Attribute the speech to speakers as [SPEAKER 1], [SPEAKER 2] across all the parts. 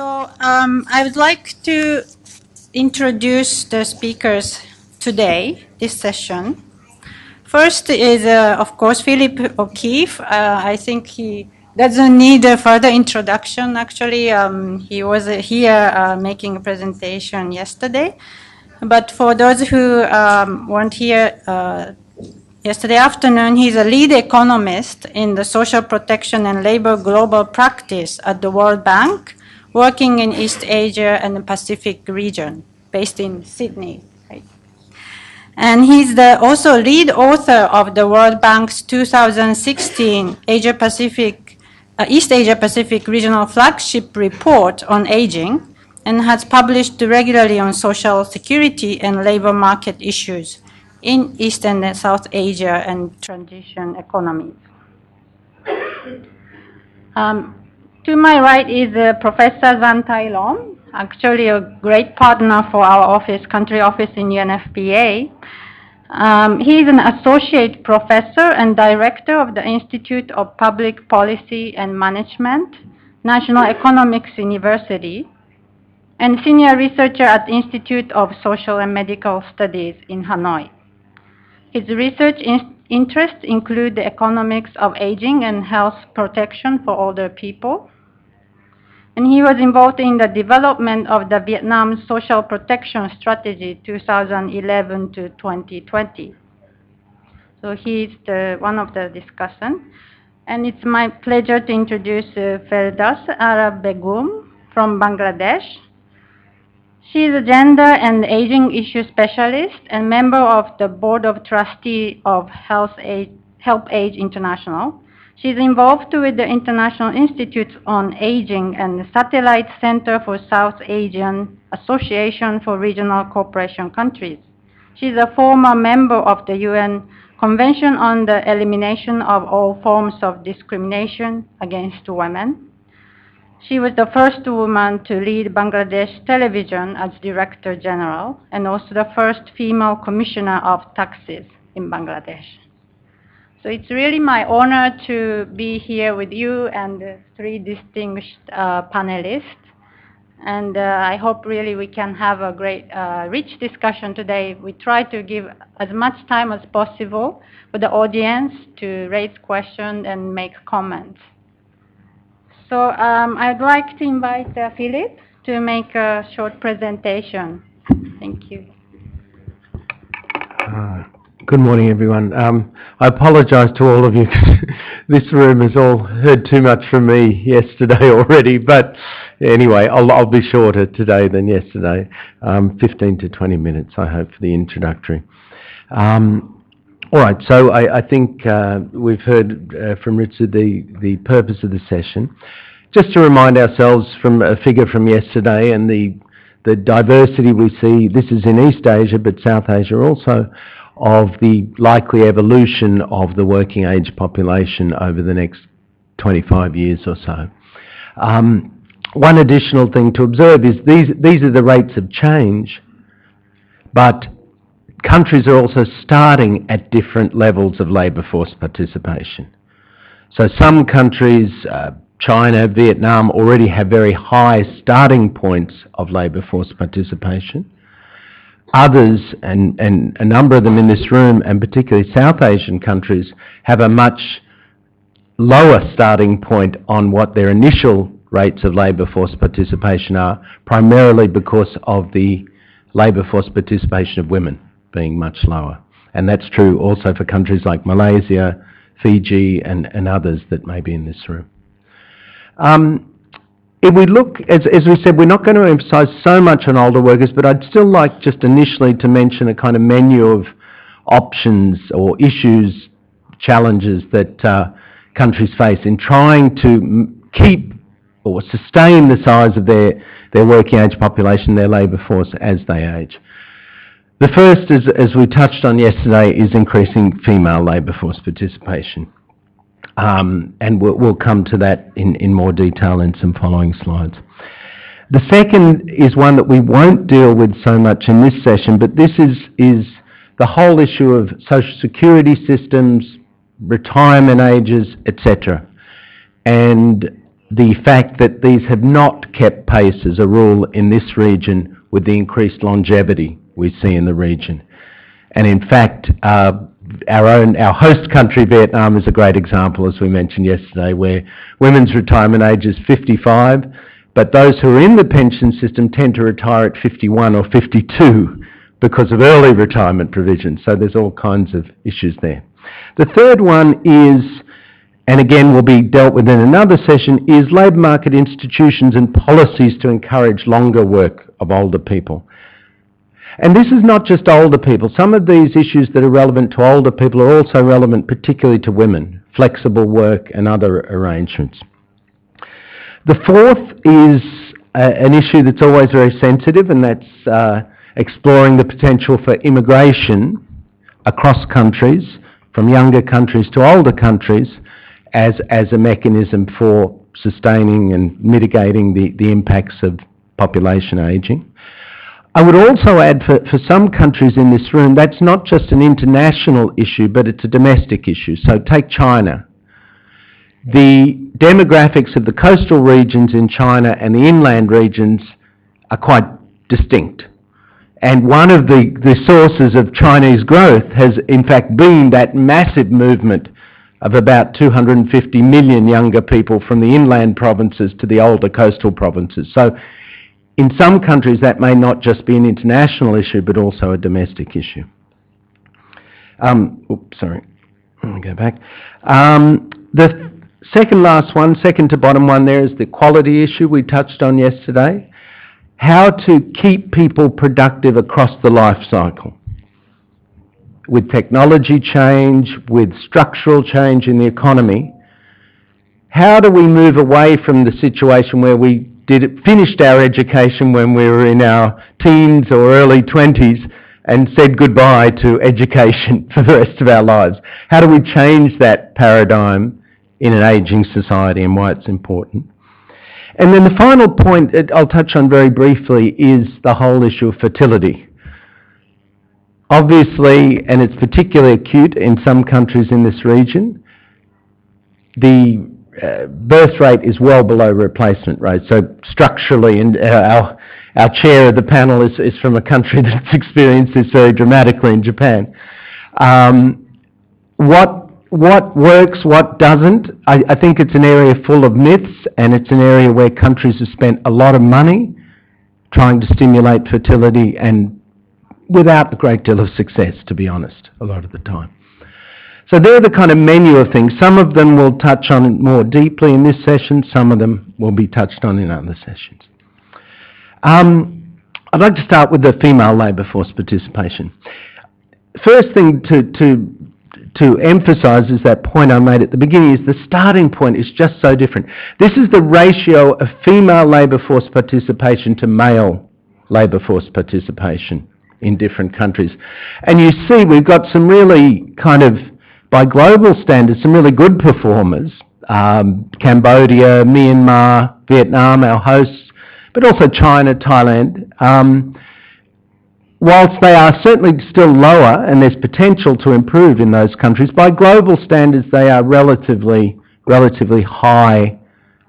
[SPEAKER 1] I would like to introduce the speakers today, this session. First is, of course, Philip O'Keefe. I think he doesn't need a further introduction, actually. He was here making a presentation yesterday. But for those who weren't here yesterday afternoon, he's a lead economist in the social protection and labor global practice at the World Bank, working in East Asia and the Pacific region, based in Sydney. Right? And he's also lead author of the World Bank's 2016 East Asia Pacific Regional Flagship Report on Aging, and has published regularly on social security and labor market issues in East and South Asia and transition economies. To my right is Professor Zan Tai Lom, actually a great partner for our office, country office in UNFPA. He is an associate professor and director of the Institute of Public Policy and Management, National Economics University, and senior researcher at the Institute of Social and Medical Studies in Hanoi. His research interests include the economics of aging and health protection for older people. And he was involved in the development of the Vietnam Social Protection Strategy 2011 to 2020. So he's one of the discussants. And it's my pleasure to introduce Ferdas Ara Begum from Bangladesh. She is a gender and aging issue specialist and member of the board of trustees of HelpAge International. She is involved with the International Institute on Aging and the Satellite Center for South Asian Association for Regional Cooperation Countries. She is a former member of the UN Convention on the Elimination of All Forms of Discrimination Against Women. She was the first woman to lead Bangladesh Television as Director General, and also the first female commissioner of taxes in Bangladesh. So it's really my honor to be here with you and the three distinguished panelists. And I hope really we can have a great, rich discussion today. We try to give as much time as possible for the audience to raise questions and make comments. So I'd like to invite Philip to make a short presentation. Thank you.
[SPEAKER 2] Good morning, everyone. I apologise to all of you. This room has all heard too much from me yesterday already, but anyway, I'll be shorter today than yesterday. 15 to 20 minutes, I hope, for the introductory. All right, so I think we've heard from Richard the purpose of the session. Just to remind ourselves from a figure from yesterday and the diversity we see, this is in East Asia, but South Asia also, of the likely evolution of the working age population over the next 25 years or so. One additional thing to observe is these are the rates of change, but countries are also starting at different levels of labour force participation. So some countries, China, Vietnam, already have very high starting points of labour force participation. Others, and a number of them in this room, and particularly South Asian countries, have a much lower starting point on what their initial rates of labour force participation are, primarily because of the labour force participation of women being much lower. And that's true also for countries like Malaysia, Fiji, and others that may be in this room. If we look, as we said, we're not going to emphasise so much on older workers, but I'd still like just initially to mention a kind of menu of options or issues, challenges that countries face in trying to keep or sustain the size of their working age population, their labour force as they age. The first, as we touched on yesterday, is increasing female labour force participation. And we'll come to that in more detail in some following slides. The second is one that we won't deal with so much in this session, but this is the whole issue of social security systems, retirement ages, etc. And the fact that these have not kept pace as a rule in this region with the increased longevity we see in the region. And in fact, our host country, Vietnam, is a great example, as we mentioned yesterday, where women's retirement age is 55, but those who are in the pension system tend to retire at 51 or 52 because of early retirement provisions. So there's all kinds of issues there. The third one is, and again will be dealt with in another session, is labour market institutions and policies to encourage longer work of older people. And this is not just older people. Some of these issues that are relevant to older people are also relevant particularly to women, flexible work and other arrangements. The fourth is an issue that's always very sensitive, and that's exploring the potential for immigration across countries, from younger countries to older countries, as a mechanism for sustaining and mitigating the impacts of population ageing. I would also add for some countries in this room, that's not just an international issue, but it's a domestic issue. So take China. The demographics of the coastal regions in China and the inland regions are quite distinct. And one of the sources of Chinese growth has in fact been that massive movement of about 250 million younger people from the inland provinces to the older coastal provinces. So in some countries that may not just be an international issue but also a domestic issue. Sorry, let me go back. The second to bottom one there is the quality issue we touched on yesterday. How to keep people productive across the life cycle. With technology change, with structural change in the economy, how do we move away from the situation where we finished our education when we were in our teens or early 20s and said goodbye to education for the rest of our lives? How do we change that paradigm in an ageing society and why it's important? And then the final point that I'll touch on very briefly is the whole issue of fertility. Obviously, and it's particularly acute in some countries in this region, the birth rate is well below replacement rate. So structurally, and our chair of the panel is from a country that's experienced this very dramatically in Japan. What works, what doesn't? I think it's an area full of myths, and it's an area where countries have spent a lot of money trying to stimulate fertility and without a great deal of success, to be honest, a lot of the time. So they're the kind of menu of things. Some of them we'll touch on more deeply in this session. Some of them will be touched on in other sessions. I'd like to start with the female labour force participation. First thing to emphasise is that point I made at the beginning, is the starting point is just so different. This is the ratio of female labour force participation to male labour force participation in different countries. And you see we've got some really kind of, by global standards, some really good performers. Cambodia, Myanmar, Vietnam, our hosts, but also China, Thailand. Whilst they are certainly still lower, and there's potential to improve in those countries, by global standards they are relatively high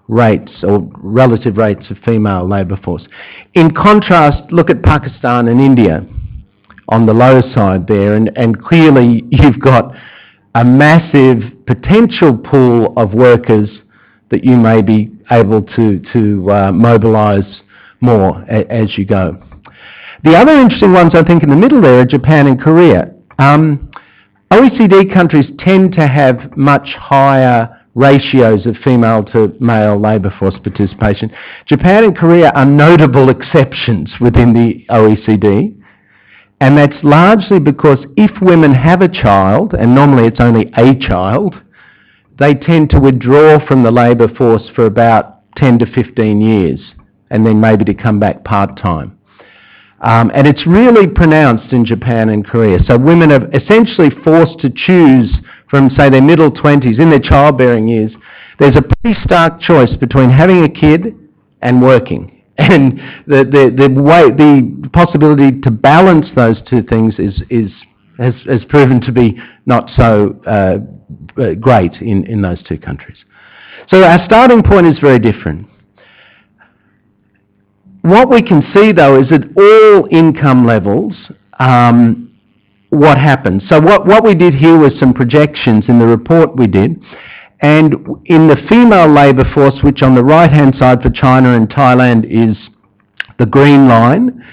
[SPEAKER 2] rates, or relative rates of female labour force. In contrast, look at Pakistan and India on the low side there, and clearly you've got a massive potential pool of workers that you may be able to mobilise more as you go. The other interesting ones, I think, in the middle there are Japan and Korea. OECD countries tend to have much higher ratios of female to male labour force participation. Japan and Korea are notable exceptions within the OECD, and that's largely because if women have a child, and normally it's only a child, they tend to withdraw from the labour force for about 10 to 15 years, and then maybe to come back part-time. And it's really pronounced in Japan and Korea. So women are essentially forced to choose from, say, their middle 20s, in their childbearing years. There's a pretty stark choice between having a kid and working. And the possibility to balance those two things has proven to be not so great in those two countries. So our starting point is very different. What we can see, though, is at all income levels, what happens. So what we did here was some projections in the report we did, and in the female labour force, which on the right-hand side for China and Thailand is the green line,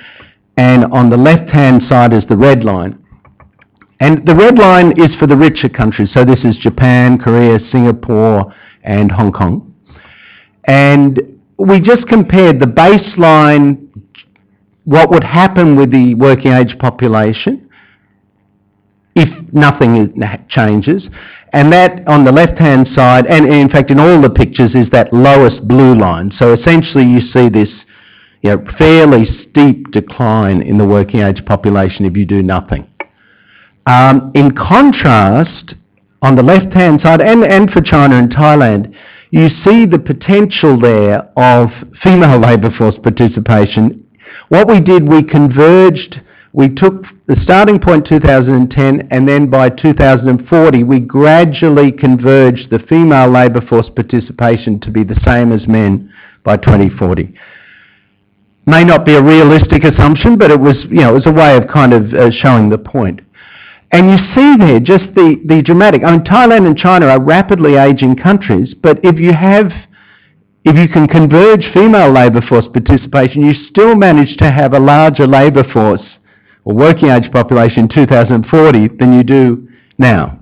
[SPEAKER 2] and on the left-hand side is the red line. And the red line is for the richer countries, so this is Japan, Korea, Singapore, and Hong Kong. And we just compared the baseline, what would happen with the working age population if nothing changes, and that on the left-hand side, and in fact in all the pictures, is that lowest blue line. So essentially you see this fairly steep decline in the working age population if you do nothing. In contrast, on the left-hand side, and for China and Thailand, you see the potential there of female labour force participation. What we did, we converged, we took the starting point 2010, and then by 2040 we gradually converged the female labour force participation to be the same as men by 2040. May not be a realistic assumption, but it was, it was a way of kind of showing the point. And you see there just the dramatic, Thailand and China are rapidly ageing countries, but if you can converge female labour force participation, you still manage to have a larger labour force or working age population in 2040 than you do now.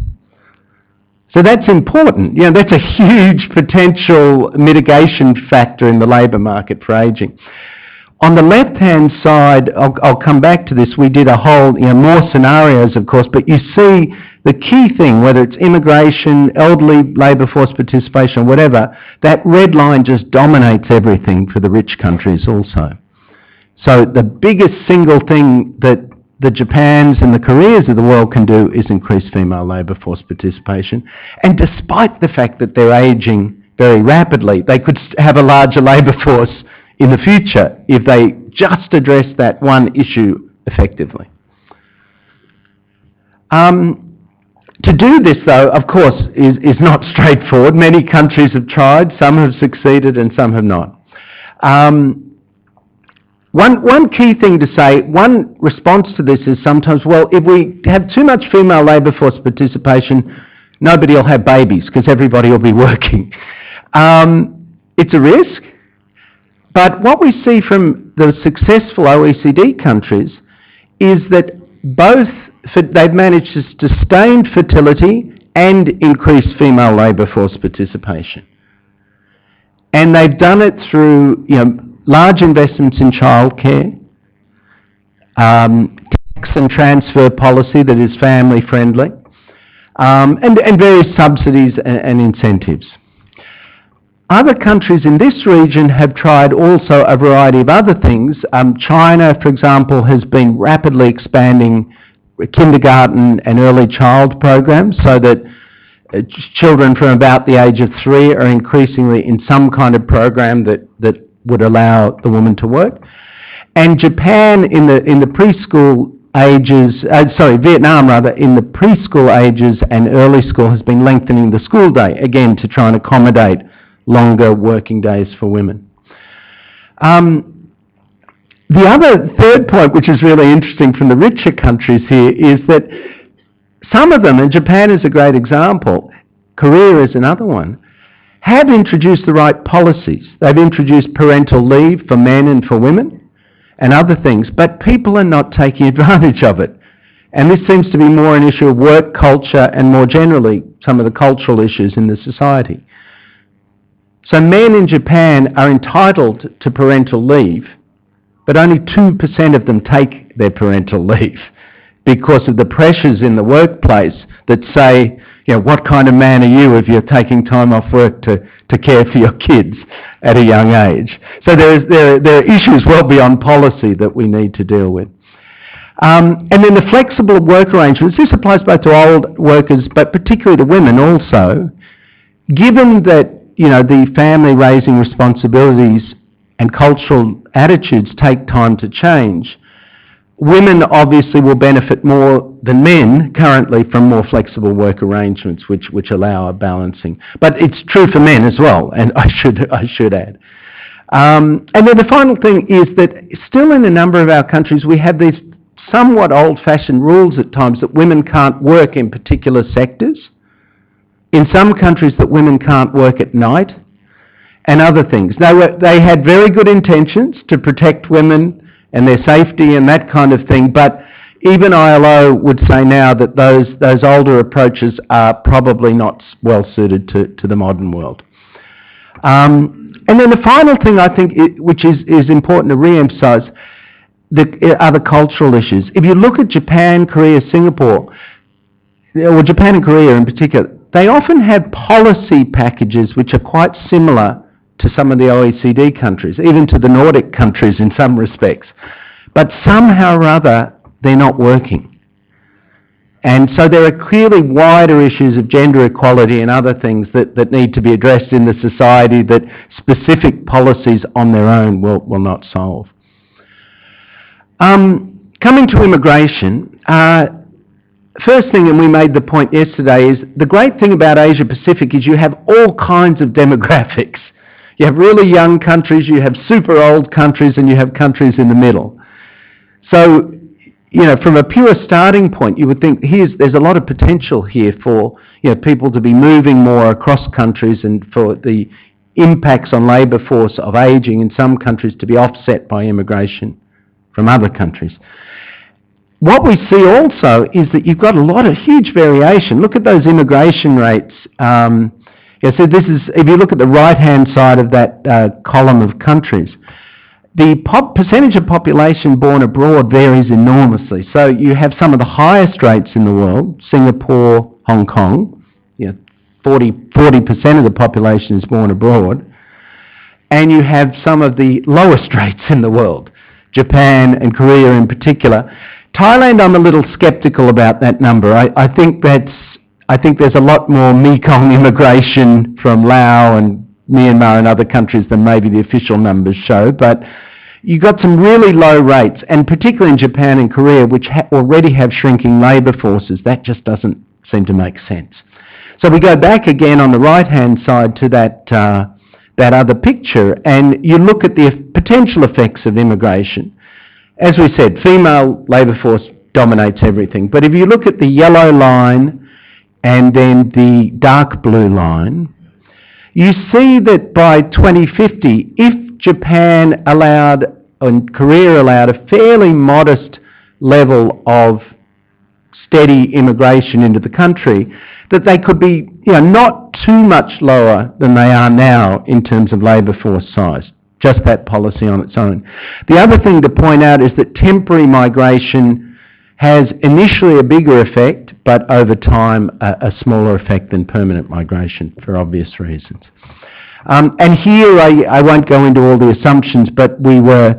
[SPEAKER 2] So that's important. That's a huge potential mitigation factor in the labour market for ageing. On the left-hand side, I'll come back to this, we did a whole, more scenarios of course, but you see the key thing, whether it's immigration, elderly labour force participation, or whatever, that red line just dominates everything for the rich countries also. So the biggest single thing that the Japans and the Koreas of the world can do is increase female labour force participation. And despite the fact that they're ageing very rapidly, they could have a larger labour force in the future if they just address that one issue effectively. To do this, though, of course, is not straightforward. Many countries have tried, some have succeeded and some have not. One key thing to say, one response to this is sometimes, well, if we have too much female labour force participation, nobody will have babies because everybody will be working. It's a risk, but what we see from the successful OECD countries is that both they've managed to sustain fertility and increase female labour force participation. And they've done it through large investments in childcare, tax and transfer policy that is family friendly, and various subsidies and incentives. Other countries in this region have tried also a variety of other things. China, for example, has been rapidly expanding kindergarten and early child programs so that children from about the age of 3 are increasingly in some kind of program that would allow the woman to work. And Japan in the preschool ages, Vietnam rather, in the preschool ages and early school has been lengthening the school day, again to try and accommodate longer working days for women. The other third point, which is really interesting from the richer countries here, is that some of them, and Japan is a great example, Korea is another one, have introduced the right policies. They've introduced parental leave for men and for women and other things, but people are not taking advantage of it. And this seems to be more an issue of work culture and more generally some of the cultural issues in the society. So men in Japan are entitled to parental leave, but only 2% of them take their parental leave because of the pressures in the workplace that say, what kind of man are you if you're taking time off work to care for your kids at a young age? So there are issues well beyond policy that we need to deal with. And then the flexible work arrangements, this applies both to old workers, but particularly to women also. Given that, the family raising responsibilities and cultural attitudes take time to change, Women obviously will benefit more than men currently from more flexible work arrangements which allow a balancing. But it's true for men as well, and I should add. And then the final thing is that still in a number of our countries we have these somewhat old-fashioned rules at times that women can't work in particular sectors. In some countries that women can't work at night and other things. They had very good intentions to protect women and their safety and that kind of thing, but even ILO would say now that those older approaches are probably not well suited to the modern world. And then the final thing I think, which is important to re-emphasise, are the cultural issues. If you look at Japan, Korea, Singapore, or Japan and Korea in particular, they often have policy packages which are quite similar to some of the OECD countries, even to the Nordic countries in some respects. But somehow or other, they're not working. And so there are clearly wider issues of gender equality and other things that need to be addressed in the society that specific policies on their own will not solve. Coming to immigration, first thing, and we made the point yesterday, is the great thing about Asia Pacific is you have all kinds of demographics. You have really young countries, you have super old countries, and you have countries in the middle. So, from a pure starting point, you would think there's a lot of potential here for people to be moving more across countries and for the impacts on labour force of ageing in some countries to be offset by immigration from other countries. What we see also is that you've got a lot of huge variation. Look at those immigration rates. So this is, if you look at the right-hand side of that column of countries, the percentage of population born abroad varies enormously. So you have some of the highest rates in the world, Singapore, Hong Kong, 40% of the population is born abroad, and you have some of the lowest rates in the world, Japan and Korea in particular. Thailand, I'm a little sceptical about that number. I think there's a lot more Mekong immigration from Laos and Myanmar and other countries than maybe the official numbers show, but you've got some really low rates, and particularly in Japan and Korea, which already have shrinking labour forces, that just doesn't seem to make sense. So we go back again on the right-hand side to that other picture, and you look at the potential effects of immigration. As we said, female labour force dominates everything, but if you look at the yellow line and then the dark blue line, you see that by 2050, if Japan allowed and Korea allowed a fairly modest level of steady immigration into the country, that they could be not too much lower than they are now in terms of labour force size, just that policy on its own. The other thing to point out is that temporary migration has initially a bigger effect, but over time a smaller effect than permanent migration for obvious reasons. And here I won't go into all the assumptions, but we're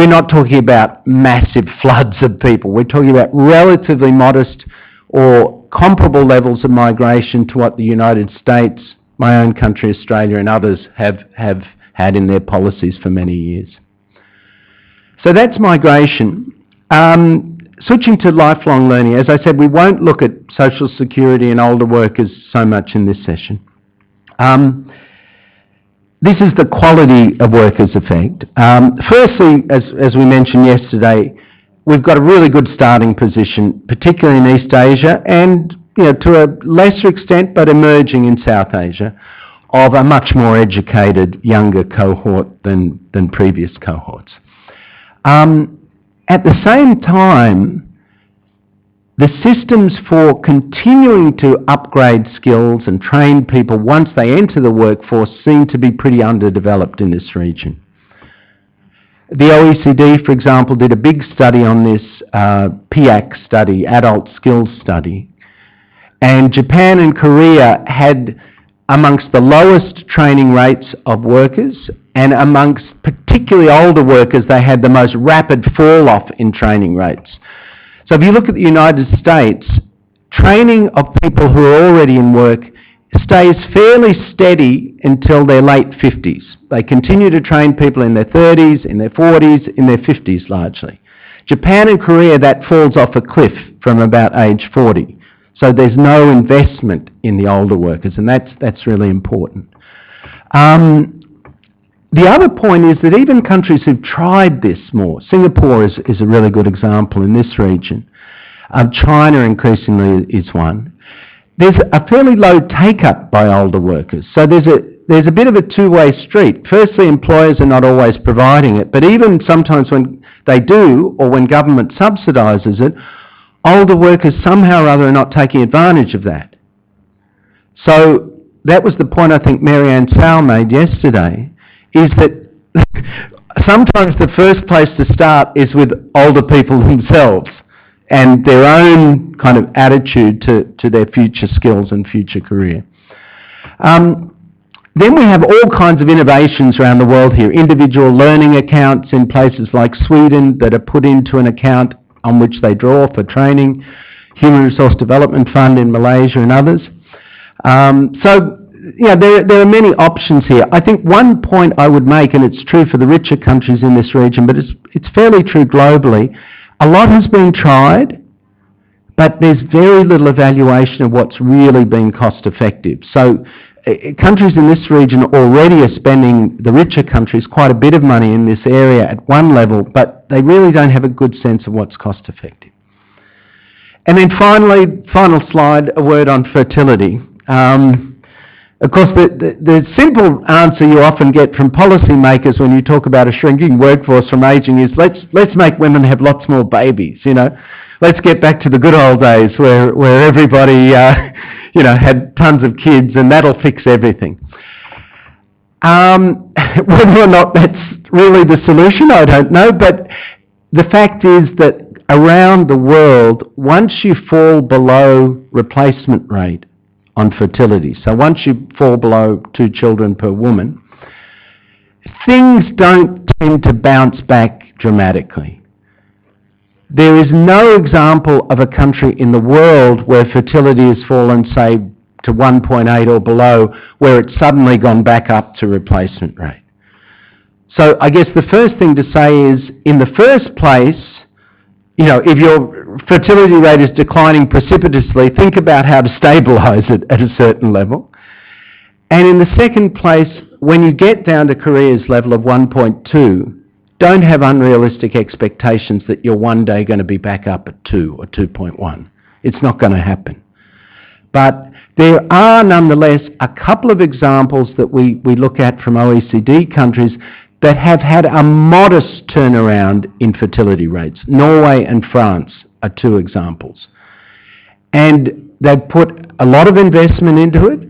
[SPEAKER 2] not talking about massive floods of people. We're talking about relatively modest or comparable levels of migration to what the United States, my own country, Australia, and others have had in their policies for many years. So that's migration. Switching to lifelong learning, as I said, we won't look at social security and older workers so much in this session. This is the quality of workers effect. Firstly, as we mentioned yesterday, we've got a really good starting position, particularly in East Asia and to a lesser extent, but emerging in South Asia, of a much more educated, younger cohort than previous cohorts. At the same time, the systems for continuing to upgrade skills and train people once they enter the workforce seem to be pretty underdeveloped in this region. The OECD, for example, did a big study on this, PIAC study, Adult Skills Study, and Japan and Korea had amongst the lowest training rates of workers, and amongst particularly older workers, they had the most rapid fall-off in training rates. So if you look at the United States, training of people who are already in work stays fairly steady until their late 50s. They continue to train people in their 30s, in their 40s, in their 50s largely. Japan and Korea, that falls off a cliff from about age 40. So there's no investment in the older workers, and that's really important. The other point is that even countries who've tried this more, Singapore is a really good example in this region. China increasingly is one. There's a fairly low take-up by older workers. So there's a bit of a two-way street. Firstly, employers are not always providing it, but even sometimes when they do, or when government subsidises it, older workers somehow or other are not taking advantage of that. So that was the point I think Marianne Sal made yesterday, is that sometimes the first place to start is with older people themselves and their own kind of attitude to their future skills and future career. Then we have all kinds of innovations around the world here. Individual learning accounts in places like Sweden that are put into an account on which they draw for training. Human Resource Development Fund in Malaysia and others. So, yeah, there are many options here. I think one point I would make, and it's true for the richer countries in this region, but it's fairly true globally, a lot has been tried, but there's very little evaluation of what's really been cost effective. So countries in this region already are spending, the richer countries, quite a bit of money in this area at one level, but they really don't have a good sense of what's cost effective. And then finally, final slide, a word on fertility. Of course, the simple answer you often get from policymakers when you talk about a shrinking workforce from ageing is let's make women have lots more babies. You know, let's get back to the good old days where everybody had tons of kids, and that'll fix everything. Whether or not that's really the solution, I don't know. But the fact is that around the world, once you fall below replacement rate on fertility, so once you fall below 2 children per woman, things don't tend to bounce back dramatically. There is no example of a country in the world where fertility has fallen, say, to 1.8 or below, where it's suddenly gone back up to replacement rate. So I guess the first thing to say is, in the first place, if your fertility rate is declining precipitously, think about how to stabilise it at a certain level. And in the second place, when you get down to Korea's level of 1.2, don't have unrealistic expectations that you're one day going to be back up at 2 or 2.1. It's not going to happen. But there are nonetheless a couple of examples that we look at from OECD countries that have had a modest turnaround in fertility rates. Norway and France are 2 examples. And they've put a lot of investment into it,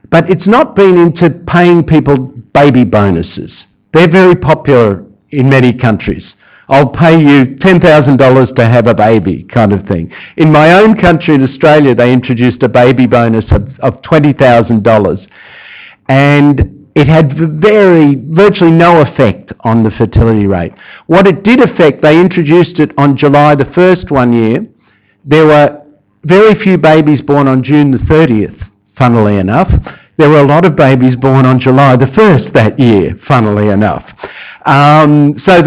[SPEAKER 2] but it's not been into paying people baby bonuses. They're very popular in many countries. I'll pay you $10,000 to have a baby, kind of thing. In my own country, in Australia, they introduced a baby bonus of $20,000. And it had virtually no effect on the fertility rate. What it did affect, they introduced it on July the 1st one year. There were very few babies born on June the 30th, funnily enough. There were a lot of babies born on July the 1st that year, funnily enough. So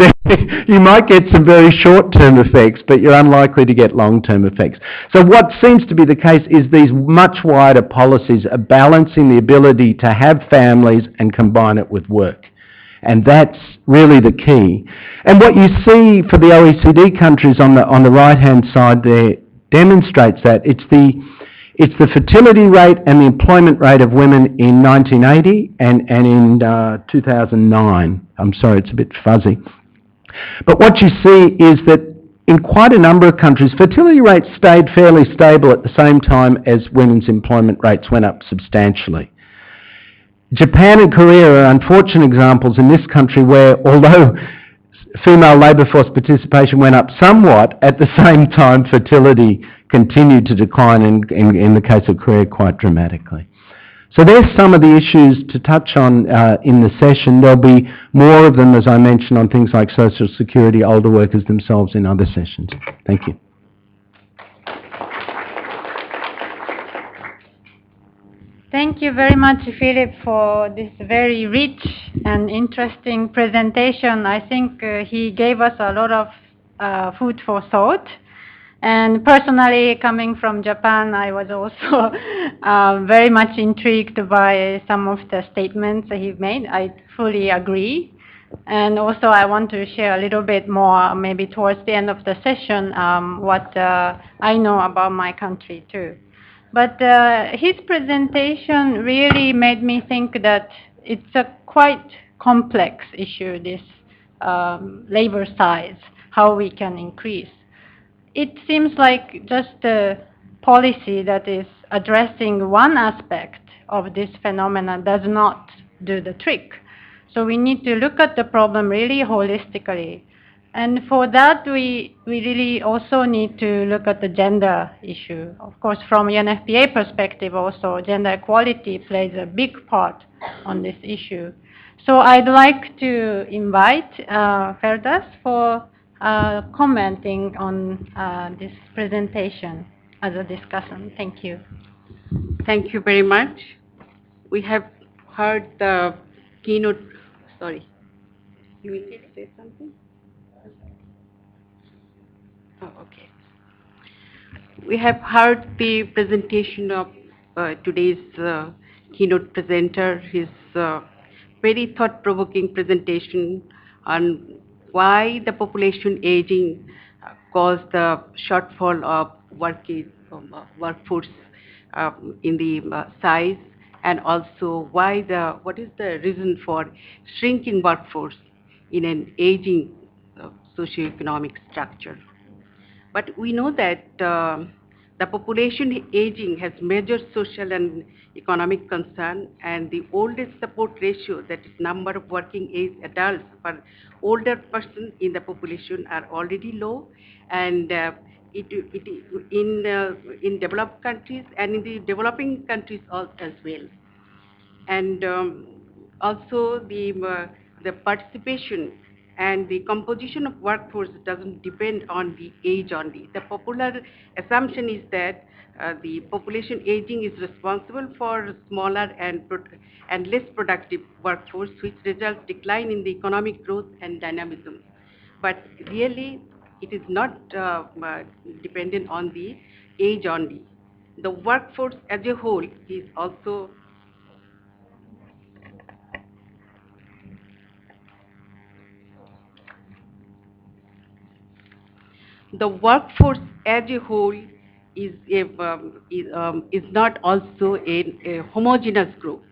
[SPEAKER 2] you might get some very short-term effects, but you're unlikely to get long-term effects. So what seems to be the case is these much wider policies are balancing the ability to have families and combine it with work. And that's really the key. And what you see for the OECD countries on the right-hand side there demonstrates that. It's the fertility rate and the employment rate of women in 1980 and in 2009. I'm sorry, it's a bit fuzzy. But what you see is that in quite a number of countries, fertility rates stayed fairly stable at the same time as women's employment rates went up substantially. Japan and Korea are unfortunate examples in this country where, although female labour force participation went up somewhat, at the same time fertility continued to decline, in the case of Korea, quite dramatically. So there's some of the issues to touch on in the session. There'll be more of them, as I mentioned, on things like social security, older workers themselves in other sessions. Thank you.
[SPEAKER 1] Thank you very much, Philip, for this very rich and interesting presentation. I think he gave us a lot of food for thought. And personally, coming from Japan, I was also very much intrigued by some of the statements that he made. I fully agree. And also, I want to share a little bit more, maybe towards the end of the session, what I know about my country too. But his presentation really made me think that it's a quite complex issue, this labor size, how we can increase. It seems like just a policy that is addressing one aspect of this phenomenon does not do the trick. So we need to look at the problem really holistically. And for that, we really also need to look at the gender issue. Of course, from UNFPA perspective also, gender equality plays a big part on this issue. So I'd like to invite Ferdas for commenting on this presentation as a discussion. Thank you.
[SPEAKER 3] Thank you very much. We have heard the keynote. Sorry. You will say something? Oh, okay. We have heard the presentation of today's keynote presenter, his very thought-provoking presentation on why the population aging caused the shortfall of workforce in the size, and also what is the reason for shrinking workforce in an aging socioeconomic structure. But we know that the population aging has major social and economic concern, and the oldest support ratio, that is number of working age adults per older person in the population, are already low, and in developed countries and in the developing countries as well. And also the participation and the composition of workforce doesn't depend on the age only. The popular assumption is that the population aging is responsible for smaller and less productive workforce, which results decline in the economic growth and dynamism. But really, it is not dependent on the age only. The workforce as a whole is also the workforce as a whole is not also a homogeneous group.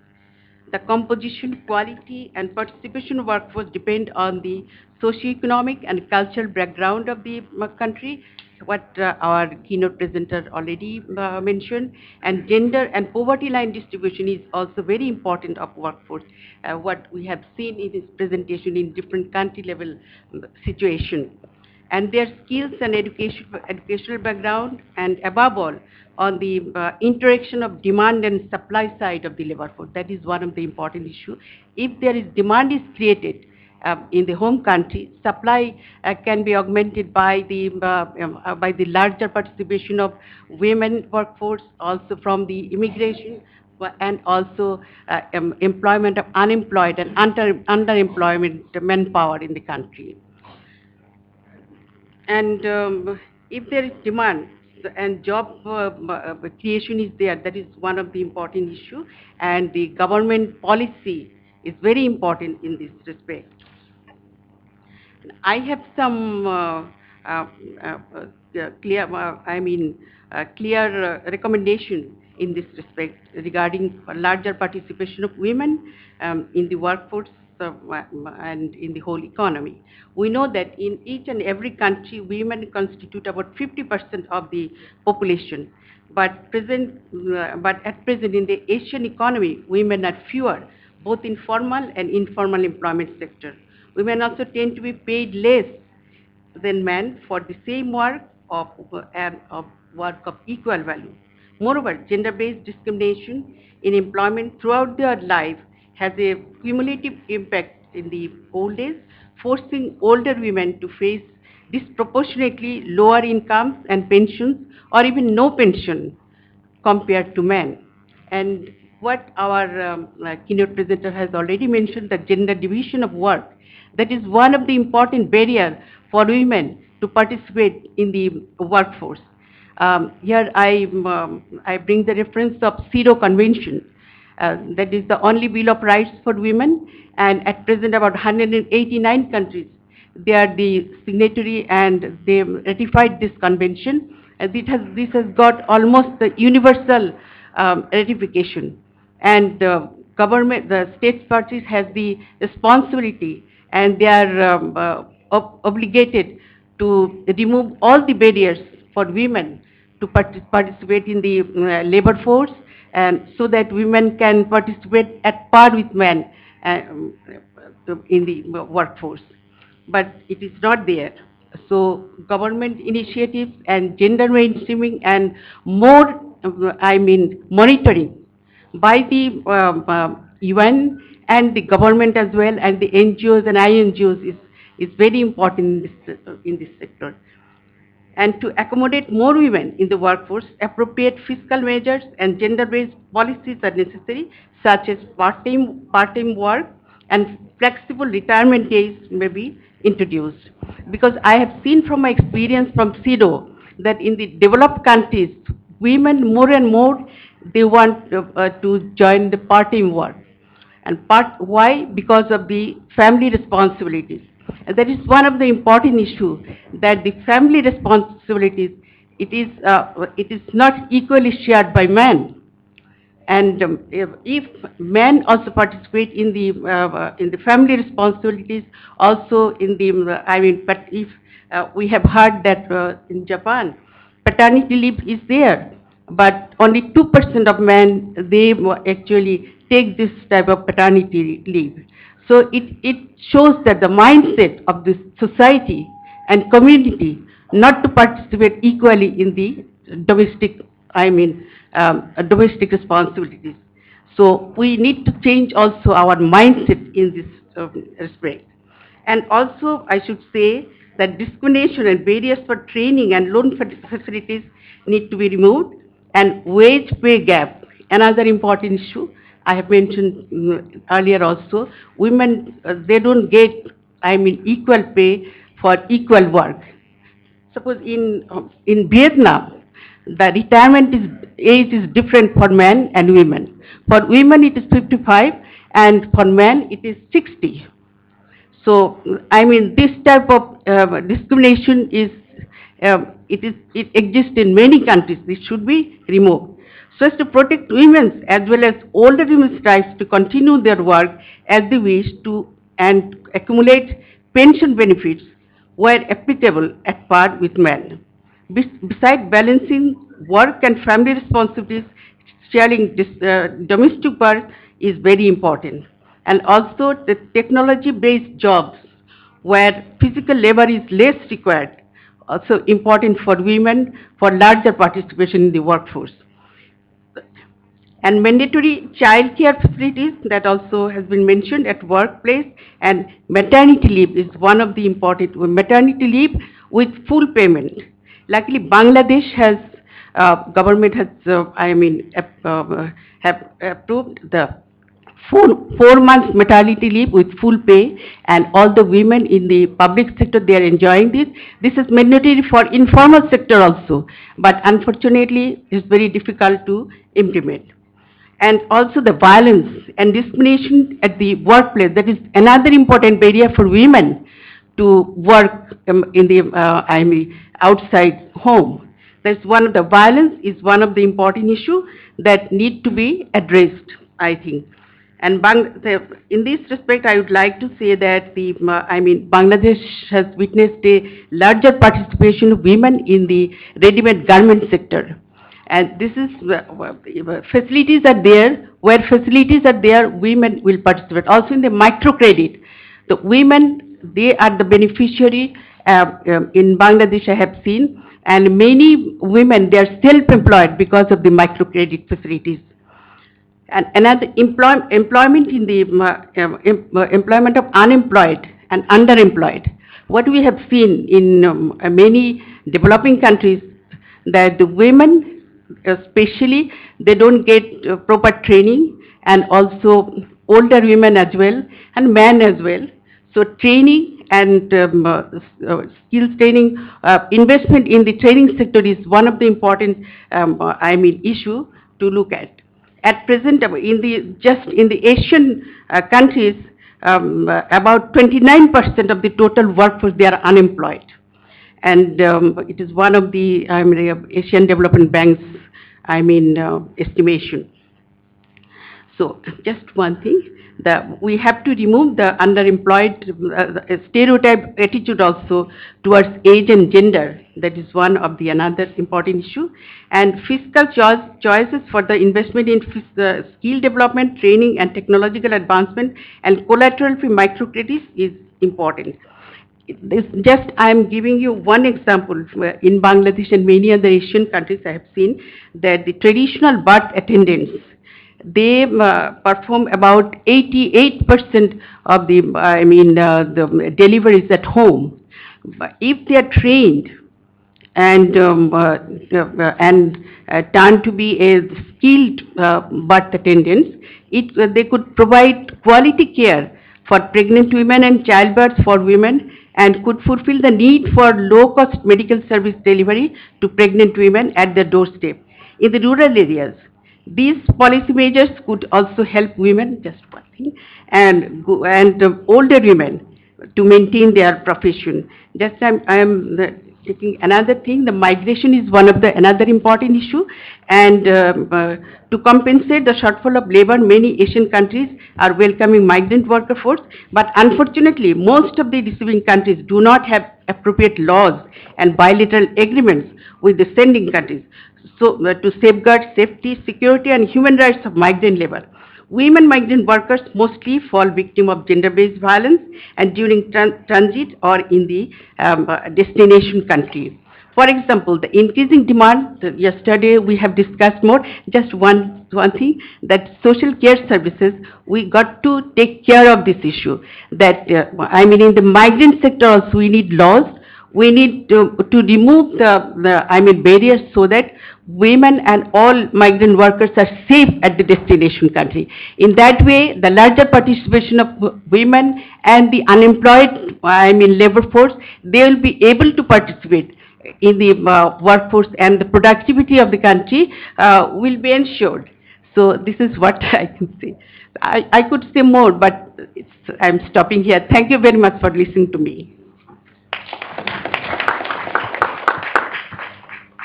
[SPEAKER 3] The composition, quality, and participation of workforce depend on the socio-economic and cultural background of the country, what our keynote presenter already mentioned, and gender and poverty line distribution is also very important of workforce, what we have seen in this presentation in different country level situation, and their skills and educational background, and above all, on the interaction of demand and supply side of the labor force. That is one of the important issues. If there is demand is created in the home country, supply can be augmented by the larger participation of women workforce, also from the immigration, and also employment of unemployed and underemployment manpower in the country. And if there is demand and job creation is there, that is one of the important issues, and the government policy is very important in this respect. I have some clear recommendation in this respect regarding larger participation of women in the workforce and in the whole economy. We know that in each and every country, women constitute about 50% of the population. But at present in the Asian economy, women are fewer, both in formal and informal employment sector. Women also tend to be paid less than men for the same work of work of equal value. Moreover, gender-based discrimination in employment throughout their life has a cumulative impact in the old age, forcing older women to face disproportionately lower incomes and pensions, or even no pension compared to men. And what our keynote presenter has already mentioned, the gender division of work, that is one of the important barriers for women to participate in the workforce. Here I bring the reference of CEDAW Convention. That is the only Bill of Rights for women, and at present about 189 countries, they are the signatory and they ratified this convention. And this has got almost the universal ratification. And the state parties has the responsibility, and they are obligated to remove all the barriers for women to participate in the labor force, and so that women can participate at par with men in the workforce. But it is not there. So government initiatives and gender mainstreaming and more, monitoring by the UN and the government as well, and the NGOs and INGOs is very important in this sector. And to accommodate more women in the workforce, appropriate fiscal measures and gender-based policies are necessary, such as part-time work and flexible retirement days may be introduced. Because I have seen from my experience from CEDAW that in the developed countries, women more and more, they want to join the part-time work. And why? Because of the family responsibilities. And that is one of the important issues, that the family responsibilities, it is not equally shared by men. And if men also participate in the family responsibilities, also in the, but if we have heard that in Japan, paternity leave is there, but only 2% of men, they actually take this type of paternity leave. So it shows that the mindset of this society and community not to participate equally in the domestic, domestic responsibilities. So we need to change also our mindset in this respect. And also I should say that discrimination and barriers for training and loan facilities need to be removed, and wage pay gap, another important issue. I have mentioned earlier also, women, they don't get, equal pay for equal work. Suppose in Vietnam, the retirement age is different for men and women. For women it is 55, and for men it is 60. So, this type of discrimination it exists in many countries. This should be removed, so as to protect women's as well as older women's rights to continue their work as they wish to and accumulate pension benefits where applicable at par with men. Besides balancing work and family responsibilities, sharing domestic work is very important. And also the technology-based jobs where physical labor is less required, also important for women for larger participation in the workforce. And mandatory child care facilities, that also has been mentioned at workplace, and maternity leave is one of the important, maternity leave with full payment. Luckily Bangladesh has, government has, have approved the 4 months maternity leave with full pay, and all the women in the public sector, they are enjoying this. This is mandatory for informal sector also, but unfortunately it's very difficult to implement. And also the violence and discrimination at the workplace, that is another important barrier for women to work in the outside home. That's one of the violence is one of the important issue that need to be addressed, I think. And in this respect, I would like to say that Bangladesh has witnessed a larger participation of women in the ready-made garment sector. And this is, facilities are there, where facilities are there, women will participate. Also in the microcredit, the women, they are the beneficiary. In Bangladesh I have seen, and many women, they are self-employed because of the microcredit facilities. And another employment in the employment of unemployed and underemployed. What we have seen in many developing countries, that the women especially, they don't get proper training, and also older women as well, and men as well. So training and skills training, investment in the training sector is one of the important, issue to look at. At present, in the Asian countries, about 29% of the total workforce, they are unemployed. And it is one of the Asian Development Bank's estimation. So just one thing, we have to remove the underemployed stereotype attitude also towards age and gender. That is one of the another important issue. And fiscal choices for the investment in skill development, training and technological advancement and collateral-free microcredits is important. I am giving you one example. In Bangladesh and many other Asian countries, I have seen that the traditional birth attendants, they perform about 88% of the the deliveries at home. If they are trained and turned to be a skilled birth attendants, they could provide quality care for pregnant women and childbirth for women, and could fulfill the need for low-cost medical service delivery to pregnant women at their doorstep. In the rural areas, these policy measures could also help women, just one thing, and older women to maintain their profession. Just I am taking another thing. The migration is another important issue, and to compensate the shortfall of labor, many Asian countries are welcoming migrant worker force. But unfortunately, most of the receiving countries do not have appropriate laws and bilateral agreements with the sending countries, so to safeguard safety, security, and human rights of migrant labor. Women migrant workers mostly fall victim of gender-based violence and during transit or in the destination country. For example, the increasing demand, yesterday we have discussed more, just one thing, that social care services, we got to take care of this issue. That, in the migrant sector also we need laws. We need to remove the barriers so that women and all migrant workers are safe at the destination country. In that way, the larger participation of women and the unemployed, labor force, they will be able to participate in the workforce, and the productivity of the country will be ensured. So this is what I can say. I could say more, but I'm stopping here. Thank you very much for listening to me.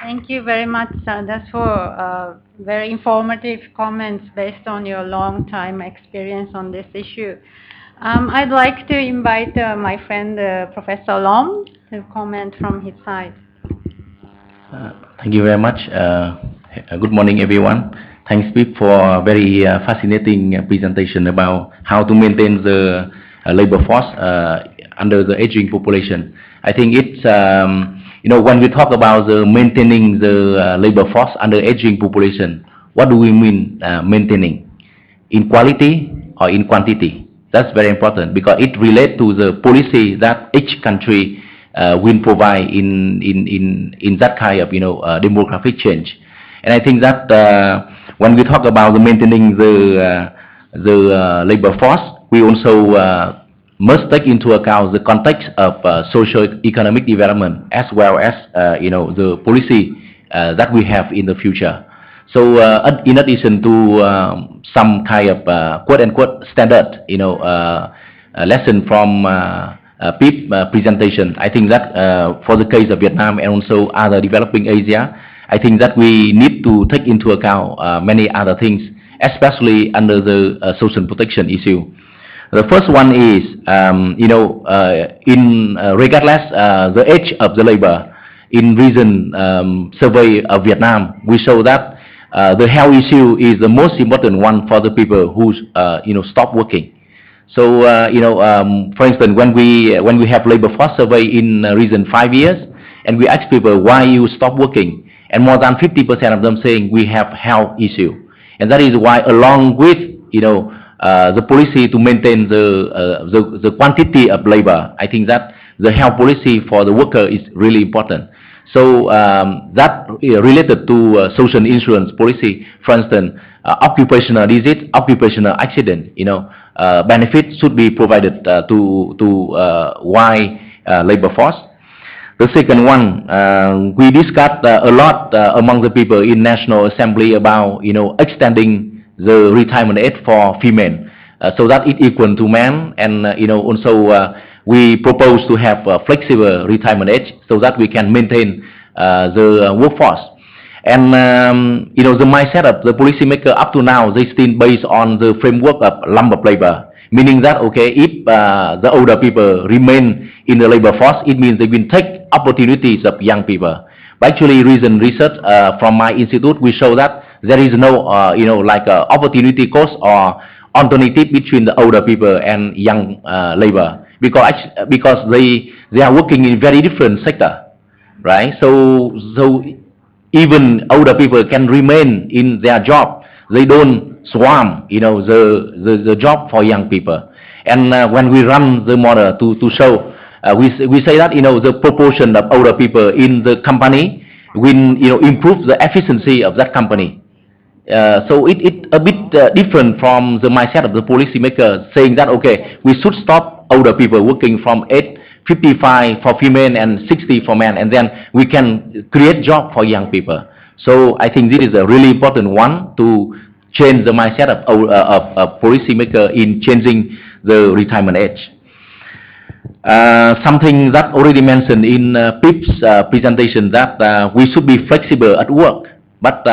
[SPEAKER 1] Thank you very much, that's for very informative comments based on your long time experience on this issue. I'd like to invite my friend Professor Lom to comment from his side.
[SPEAKER 4] Thank you very much. Good morning, everyone. Thanks, Pip, for a very fascinating presentation about how to maintain the labor force under the aging population. I think it's when we talk about the maintaining the labor force under aging population, what do we mean maintaining? In quality or in quantity? That's very important because it relates to the policy that each country will provide in that kind of demographic change. And I think that when we talk about the maintaining the labor force, we also must take into account the context of socio-economic development as well as the policy that we have in the future. So in addition to some kind of quote-unquote standard lesson from Pip's presentation, I think that for the case of Vietnam and also other developing Asia, I think that we need to take into account many other things, especially under the social protection issue. The first one is, regardless the age of the labor, in recent survey of Vietnam, we show that the health issue is the most important one for the people who stop working. So for instance, when we have labor force survey in recent 5 years, and we ask people why you stop working, and more than 50% of them saying we have health issue, and that is why, along with the policy to maintain the quantity of labor, I think that the health policy for the worker is really important. So that related to social insurance policy, for instance, occupational disease, occupational accident, benefits should be provided to wide labor force. The second one, we discussed a lot among the people in National Assembly about, extending the retirement age for female, so that it equal to men, and also we propose to have a flexible retirement age so that we can maintain the workforce. And the mindset of the policymaker up to now, they still based on the framework of lump of labor, meaning that if the older people remain in the labor force, it means they will take opportunities of young people. But actually, recent research from my institute, we show that there is no opportunity cost or alternative between the older people and young labor, because they are working in very different sector, right? So even older people can remain in their job. They don't swarm, the job for young people. And when we run the model to show, we say that, the proportion of older people in the company will, improve the efficiency of that company. So it's a bit different from the mindset of the policymaker saying that, we should stop older people working from age 55 for female and 60 for men, and then we can create job for young people. So I think this is a really important one to change the mindset of policymaker in changing the retirement age. Something that already mentioned in Pip's presentation, that we should be flexible at work, but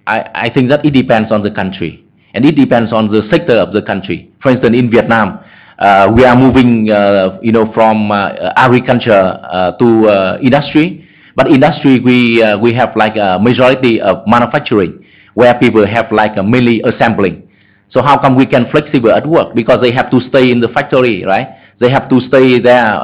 [SPEAKER 4] I think that it depends on the country, and it depends on the sector of the country. For instance, in Vietnam, we are moving, from agriculture to industry. But industry, we have like a majority of manufacturing, where people have like a mainly assembling. So how come we can flexible at work? Because they have to stay in the factory, right? They have to stay there,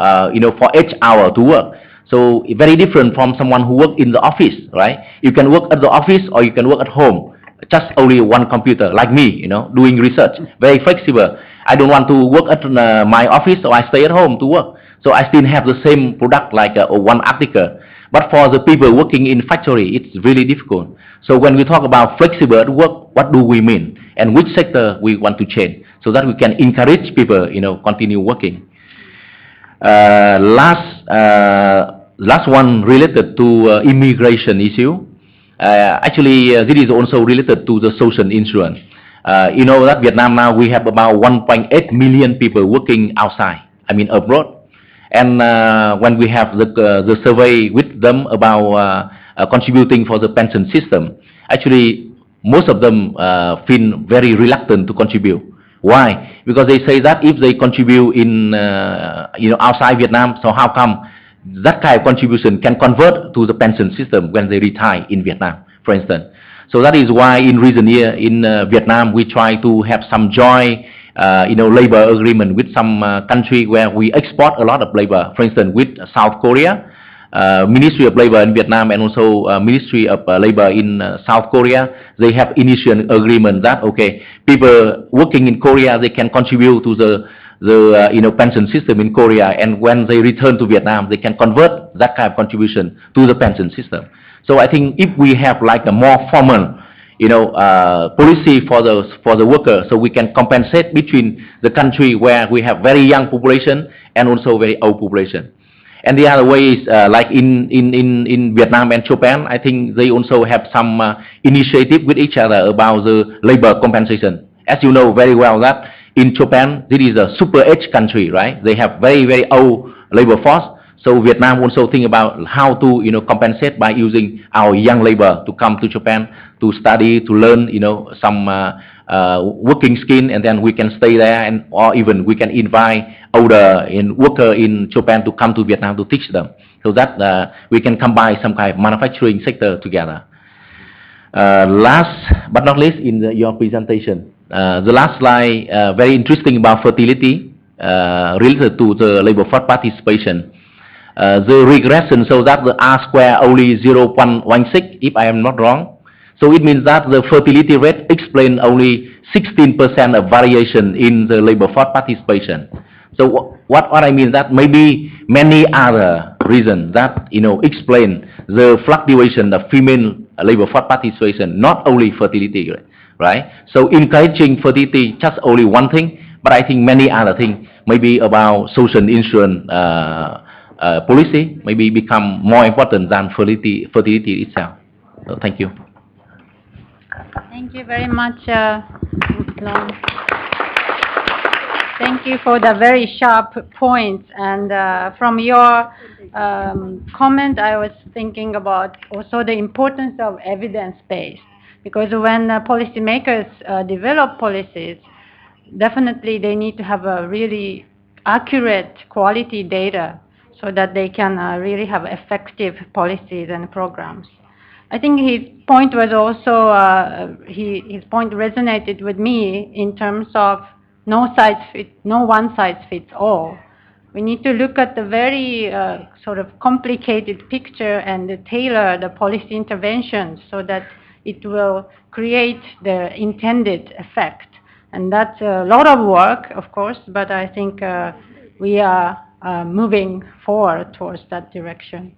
[SPEAKER 4] for 8 hours to work. So very different from someone who work in the office, right? You can work at the office or you can work at home. Just only one computer, like me, doing research. Very flexible. I don't want to work at my office, so I stay at home to work. So I still have the same product, like one article. But for the people working in factory, it's really difficult. So when we talk about flexible at work, what do we mean? And which sector we want to change, so that we can encourage people, continue working. Last one related to immigration issue. Actually, this is also related to the social insurance. That Vietnam now, we have about 1.8 million people working outside, abroad. And when we have the survey with them about contributing for the pension system, actually most of them feel very reluctant to contribute. Why? Because they say that if they contribute in outside Vietnam, so how come that kind of contribution can convert to the pension system when they retire in Vietnam, for instance? So that is why in recent year in Vietnam, we try to have some joint labor agreement with some country where we export a lot of labor. For instance, with South Korea, Ministry of Labor in Vietnam and also Ministry of Labor in South Korea, they have initial agreement that people working in Korea, they can contribute to the pension system in Korea, and when they return to Vietnam, they can convert that kind of contribution to the pension system. So I think if we have like a more formal policy for the worker, so we can compensate between the country where we have very young population and also very old population. And the other way is like in Vietnam and Japan, I think they also have some initiative with each other about the labor compensation. As you know very well that in Japan, this is a super age country, right? They have very, very old labor force. So Vietnam also think about how to compensate by using our young labor to come to Japan to study, to learn some working skill, and then we can stay there, and or even we can invite older worker in Japan to come to Vietnam to teach them, so that we can combine some kind of manufacturing sector together. Last but not least, in your presentation, the last slide, very interesting about fertility related to the labor force participation. The regression shows that the R square only 0.16, if I am not wrong. So it means that the fertility rate explains only 16% of variation in the labor force participation. So what I mean that maybe many other reasons that explain the fluctuation of female labor force participation, not only fertility, right? So encouraging fertility just only one thing, But I think many other things, maybe about social insurance policy, maybe become more important than fertility itself. So thank you.
[SPEAKER 1] Thank you very much, Long. Thank you for the very sharp points. And from your comment, I was thinking about also the importance of evidence-based. Because when policymakers develop policies, definitely they need to have a really accurate quality data so that they can really have effective policies and programs. I think his point was also, his point resonated with me in terms of no one size fits all. We need to look at the very sort of complicated picture and tailor the policy interventions so that it will create the intended effect. And that's a lot of work, of course, but I think we are moving forward towards that direction.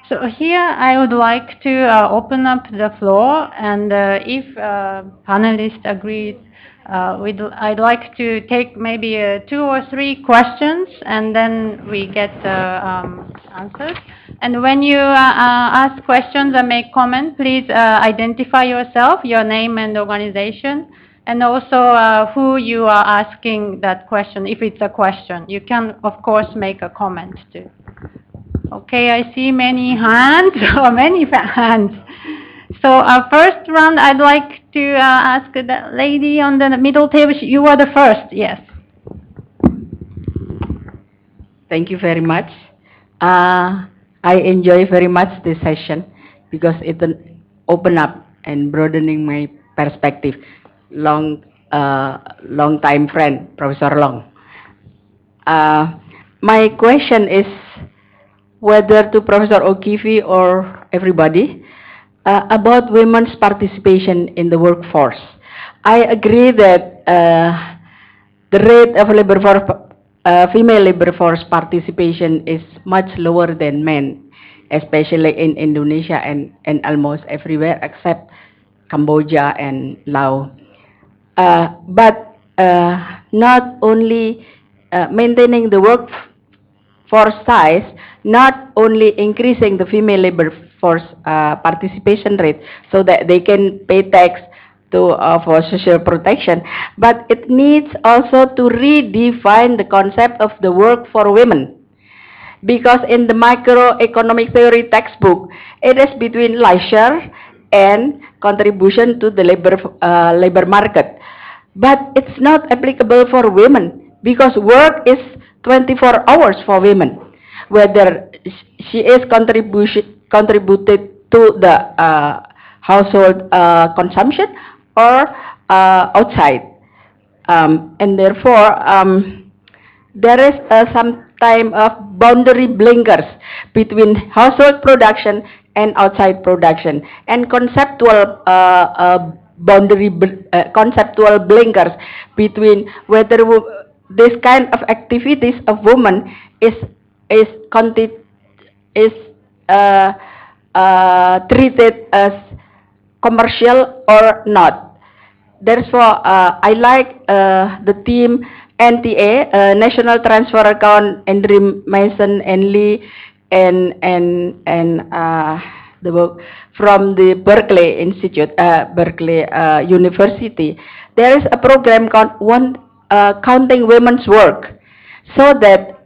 [SPEAKER 1] So here I would like to open up the floor, and if panelists agree, I'd like to take maybe 2 or 3 questions, and then we get answers. And when you ask questions or make comment, please identify yourself, your name and organization, and also who you are asking that question, if it's a question. You can, of course, make a comment too. Okay, I see many hands, or many hands. So first round, I'd like to ask the lady on the middle table. You were the first, yes.
[SPEAKER 5] Thank you very much. I enjoy very much this session because it opened up and broadening my perspective. Long time friend, Professor Long. My question is whether to Professor O'Keefe or everybody, about women's participation in the workforce. I agree that the rate of female labor force participation is much lower than men, especially in Indonesia and almost everywhere except Cambodia and Laos. But not only maintaining the workforce size, not only increasing the female labor force participation rate so that they can pay tax for social protection, but it needs also to redefine the concept of the work for women. Because in the microeconomic theory textbook, it is between leisure and contribution to the labor market. But it's not applicable for women because work is 24 hours for women, whether she is contributed to the household consumption or outside. And therefore, there is some time of boundary blinkers between household production and outside production, and conceptual conceptual blinkers between whether this kind of activities of women is treated as commercial or not. Therefore, I like the team NTA, National Transfer Account, Andrew Mason and Lee, and the work from the Berkeley Institute, Berkeley University. There is a program called Counting Women's Work, so that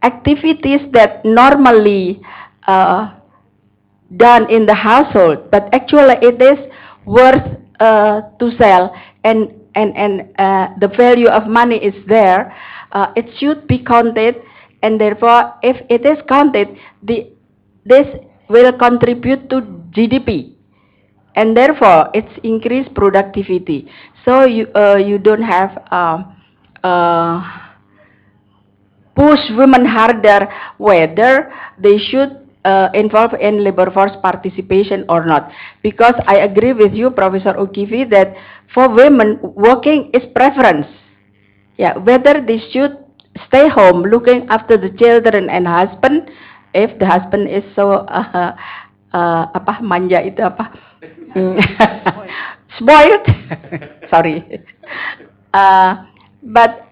[SPEAKER 5] activities that normally done in the household, but actually it is worth to sell, and the value of money is there, it should be counted, and therefore if it is counted, this will contribute to GDP, and therefore it's increased productivity. So you don't have push women harder whether they should involve in labor force participation or not. Because I agree with you, Professor O'Keefe, that for women, working is preference. Yeah, whether they should stay home looking after the children and husband, if the husband is so manja itu apa? Spoiled. Sorry. But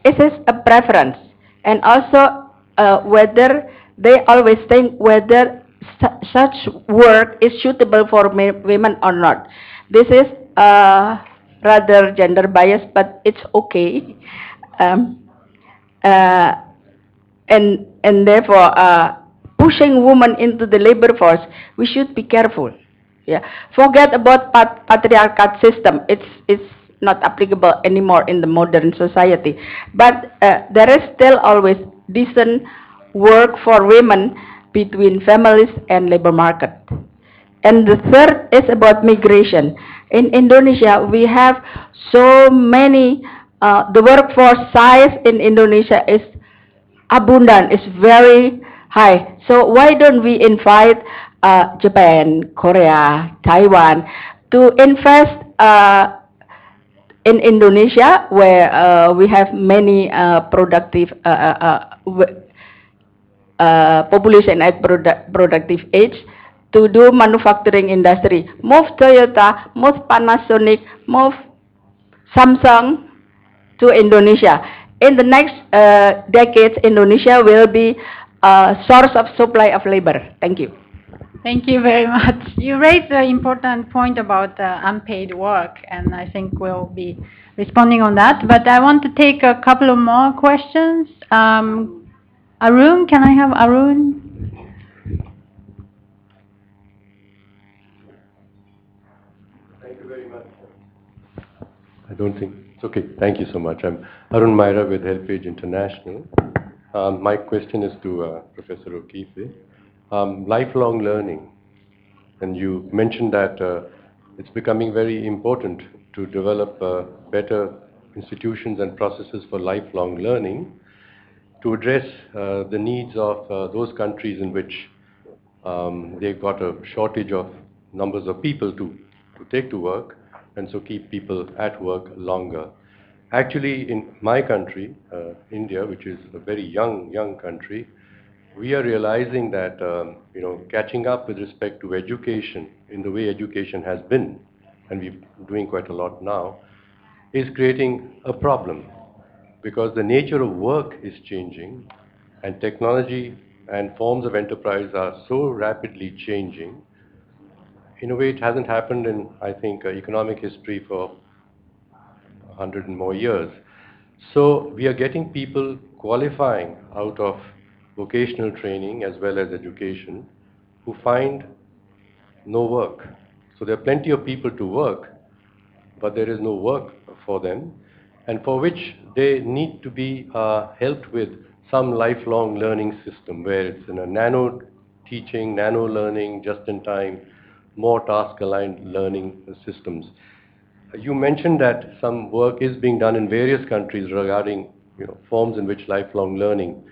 [SPEAKER 5] it is a preference, and also whether they always think whether such work is suitable for women or not. This is rather gender biased, but it's okay. Um, uh, and therefore, pushing women into the labor force, we should be careful. Yeah, forget about patriarchal system. It's not applicable anymore in the modern society. But there is still always decent work for women between families and labor market. And the third is about migration. In Indonesia, we have so many. The workforce size in Indonesia is abundant, is very high. So why don't we invite Japan, Korea, Taiwan to invest in Indonesia, where we have many productive population at productive age, to do manufacturing industry. Move Toyota, move Panasonic, move Samsung to Indonesia. In the next decades, Indonesia will be a source of supply of labor. Thank you.
[SPEAKER 1] Thank you very much. You raised an important point about unpaid work, and I think we'll be responding on that. But I want to take a couple of more questions. Arun, can I have Arun?
[SPEAKER 6] Thank you very much. I don't think it's okay. Thank you so much. I'm Arun Myra with HelpAge International. My question is to Professor O'Keefe. Lifelong learning, and you mentioned that it's becoming very important to develop better institutions and processes for lifelong learning to address the needs of those countries in which they've got a shortage of numbers of people to take to work, and so keep people at work longer. Actually, in my country, India, which is a very young country, we are realizing that catching up with respect to education in the way education has been, and we're doing quite a lot now, is creating a problem, because the nature of work is changing, and technology and forms of enterprise are so rapidly changing. In a way, it hasn't happened in, I think, economic history for 100 and more years. So we are getting people qualifying out of vocational training as well as education who find no work. So there are plenty of people to work, but there is no work for them, and for which they need to be helped with some lifelong learning system where it's in a nano teaching, nano learning, just in time, more task-aligned learning systems. You mentioned that some work is being done in various countries regarding forms in which lifelong learning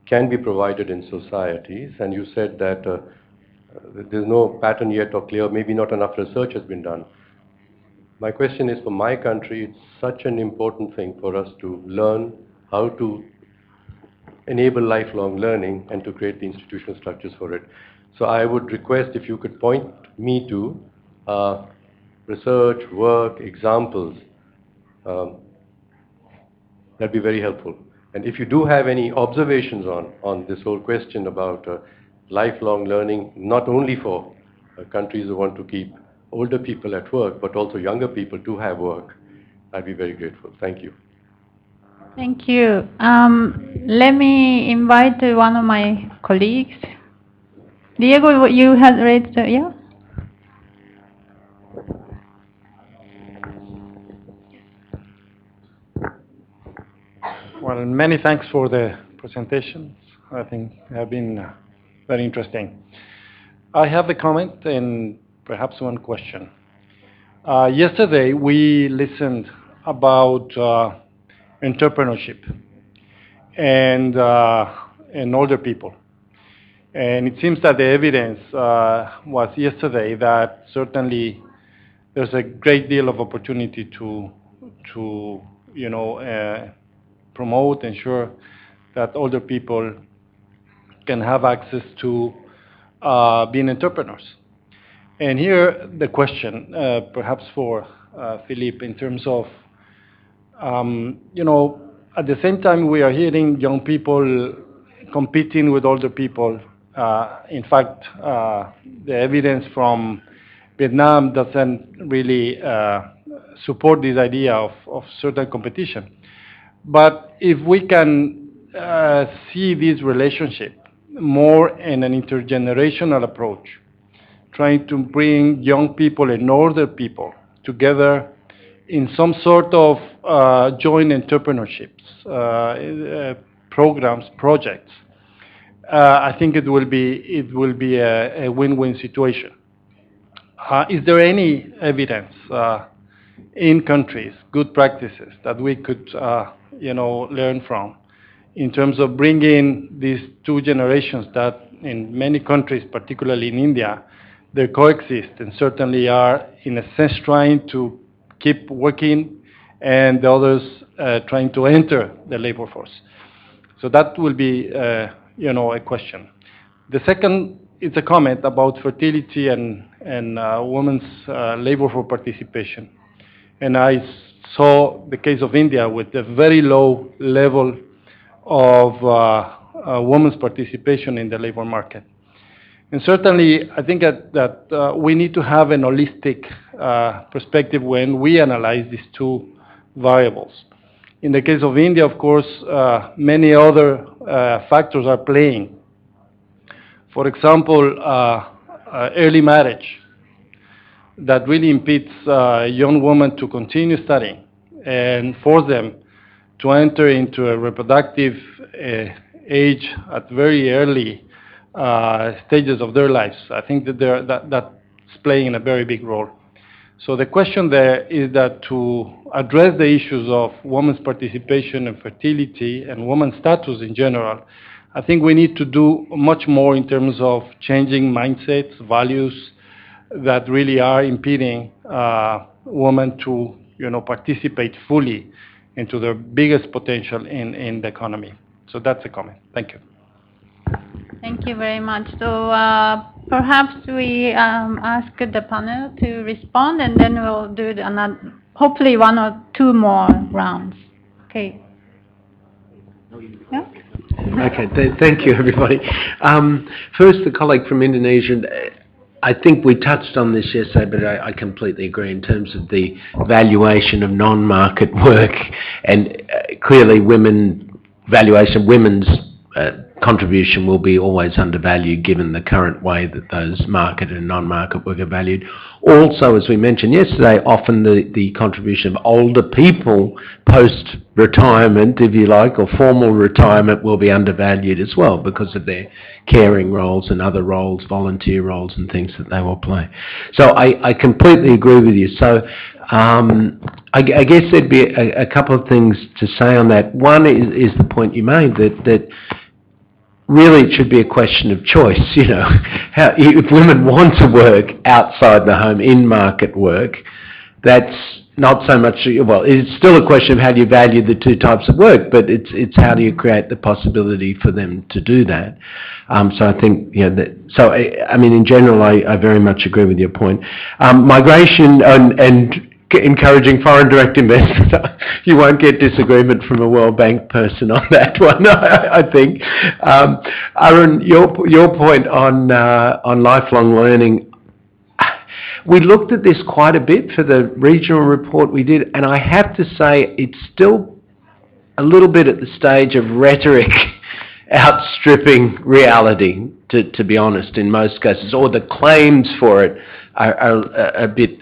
[SPEAKER 6] can be provided in societies, and you said that there's no pattern yet or clear, maybe not enough research has been done. My question is, for my country, it's such an important thing for us to learn how to enable lifelong learning and to create the institutional structures for it. So I would request if you could point me to research, work, examples. That'd be very helpful. And if you do have any observations on this whole question about lifelong learning, not only for countries who want to keep older people at work, but also younger people to have work, I'd be very grateful. Thank you.
[SPEAKER 1] Thank you. Let me invite one of my colleagues. Diego, you had raised, yeah?
[SPEAKER 7] Well, many thanks for the presentations. I think they have been very interesting. I have a comment and perhaps one question. Yesterday, we listened about entrepreneurship and older people. And it seems that the evidence was yesterday that certainly there's a great deal of opportunity to promote, ensure that older people can have access to being entrepreneurs. And here the question, perhaps for Philippe, in terms of You know, at the same time, we are hearing young people competing with older people. In fact, the evidence from Vietnam doesn't really support this idea of certain competition. But if we can see this relationship more in an intergenerational approach, trying to bring young people and older people together in some sort of joint entrepreneurships, programs, projects, I think it will be a win-win situation. Is there any evidence in countries, good practices that we could, learn from, in terms of bringing these two generations that, in many countries, particularly in India, they coexist and certainly are, in a sense, trying to keep working, and the others trying to enter the labor force. So that will be, a question. The second is a comment about fertility and women's labor for participation. And I saw the case of India with a very low level of women's participation in the labor market. And certainly, I think that we need to have an holistic perspective when we analyze these two variables. In the case of India, of course, many other factors are playing. For example, early marriage that really impedes young women to continue studying and force them to enter into a reproductive age at very early stages of their lives. I think that that's playing a very big role. So the question there is that to address the issues of women's participation and fertility and women's status in general, I think we need to do much more in terms of changing mindsets, values that really are impeding women to, participate fully into their biggest potential in the economy. So that's a comment. Thank you.
[SPEAKER 1] Thank you very much. So perhaps we ask the panel to respond, and then we'll do another, hopefully one or two more rounds. Okay. Yeah?
[SPEAKER 2] Okay, thank you, everybody. First, the colleague from Indonesia. I think we touched on this yesterday, but I completely agree in terms of the valuation of non-market work, and clearly women's contribution will be always undervalued given the current way that those market and non-market work are valued. Also, as we mentioned yesterday, often the contribution of older people post-retirement, if you like, or formal retirement will be undervalued as well because of their caring roles and other roles, volunteer roles and things that they will play. So I completely agree with you. So I guess there'd be a couple of things to say on that. One is the point you made that really it should be a question of choice, if women want to work outside the home, in market work, that's not so much, well, it's still a question of how do you value the two types of work, but it's how do you create the possibility for them to do that. So I think, in general, I very much agree with your point. Migration and encouraging foreign direct investment, you won't get disagreement from a World Bank person on that one, I think. Arun, your point on lifelong learning, we looked at this quite a bit for the regional report we did, and I have to say it's still a little bit at the stage of rhetoric outstripping reality, to be honest, in most cases, or the claims for it are a bit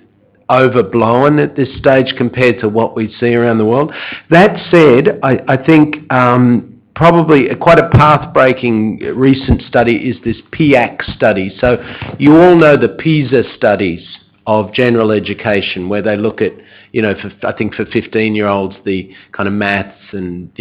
[SPEAKER 2] overblown at this stage compared to what we see around the world. That said, I think probably quite a path-breaking recent study is this PIAC study. So you all know the PISA studies of general education, where they look at, I think for 15-year-olds, the kind of maths and,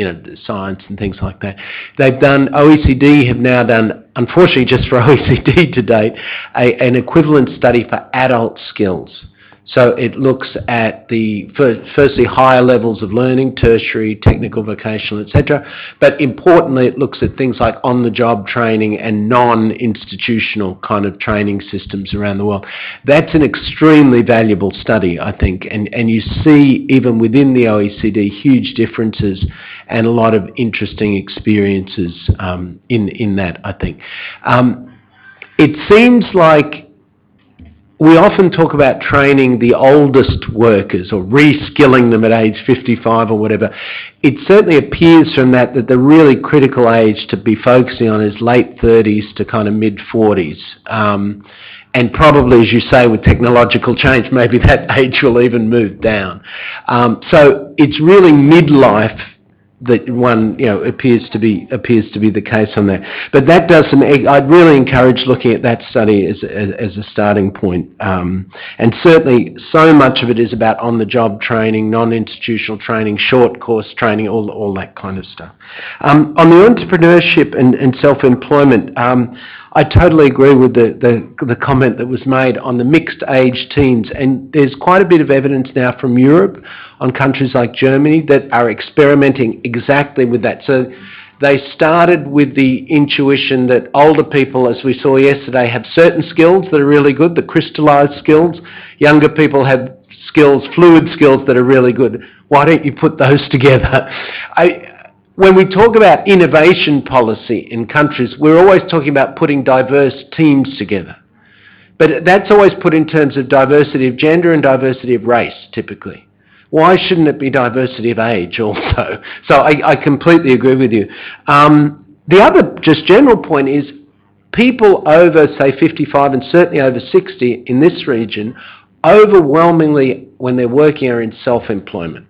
[SPEAKER 2] science and things like that. They've done, OECD have now done, unfortunately just for OECD to date, an equivalent study for adult skills. So it looks at the, firstly, higher levels of learning, tertiary, technical, vocational, etc. But importantly, it looks at things like on-the-job training and non-institutional kind of training systems around the world. That's an extremely valuable study, I think, and you see, even within the OECD, huge differences and a lot of interesting experiences in that, I think. It seems like we often talk about training the oldest workers or reskilling them at age 55 or whatever. It certainly appears from that the really critical age to be focusing on is late 30s to kind of mid-40s. And probably, as you say, with technological change, maybe that age will even move down. So it's really midlife that one, appears to be the case on that. But that does I'd really encourage looking at that study as a starting point. And certainly, so much of it is about on-the-job training, non-institutional training, short course training, all that kind of stuff. On the entrepreneurship and self-employment, I totally agree with the comment that was made on the mixed age teens, and there's quite a bit of evidence now from Europe on countries like Germany that are experimenting exactly with that. So they started with the intuition that older people, as we saw yesterday, have certain skills that are really good, the crystallized skills. Younger people have skills, fluid skills that are really good. Why don't you put those together? When we talk about innovation policy in countries, we're always talking about putting diverse teams together. But that's always put in terms of diversity of gender and diversity of race, typically. Why shouldn't it be diversity of age also? So I completely agree with you. The other just general point is people over, say, 55 and certainly over 60 in this region, overwhelmingly, when they're working, are in self-employment.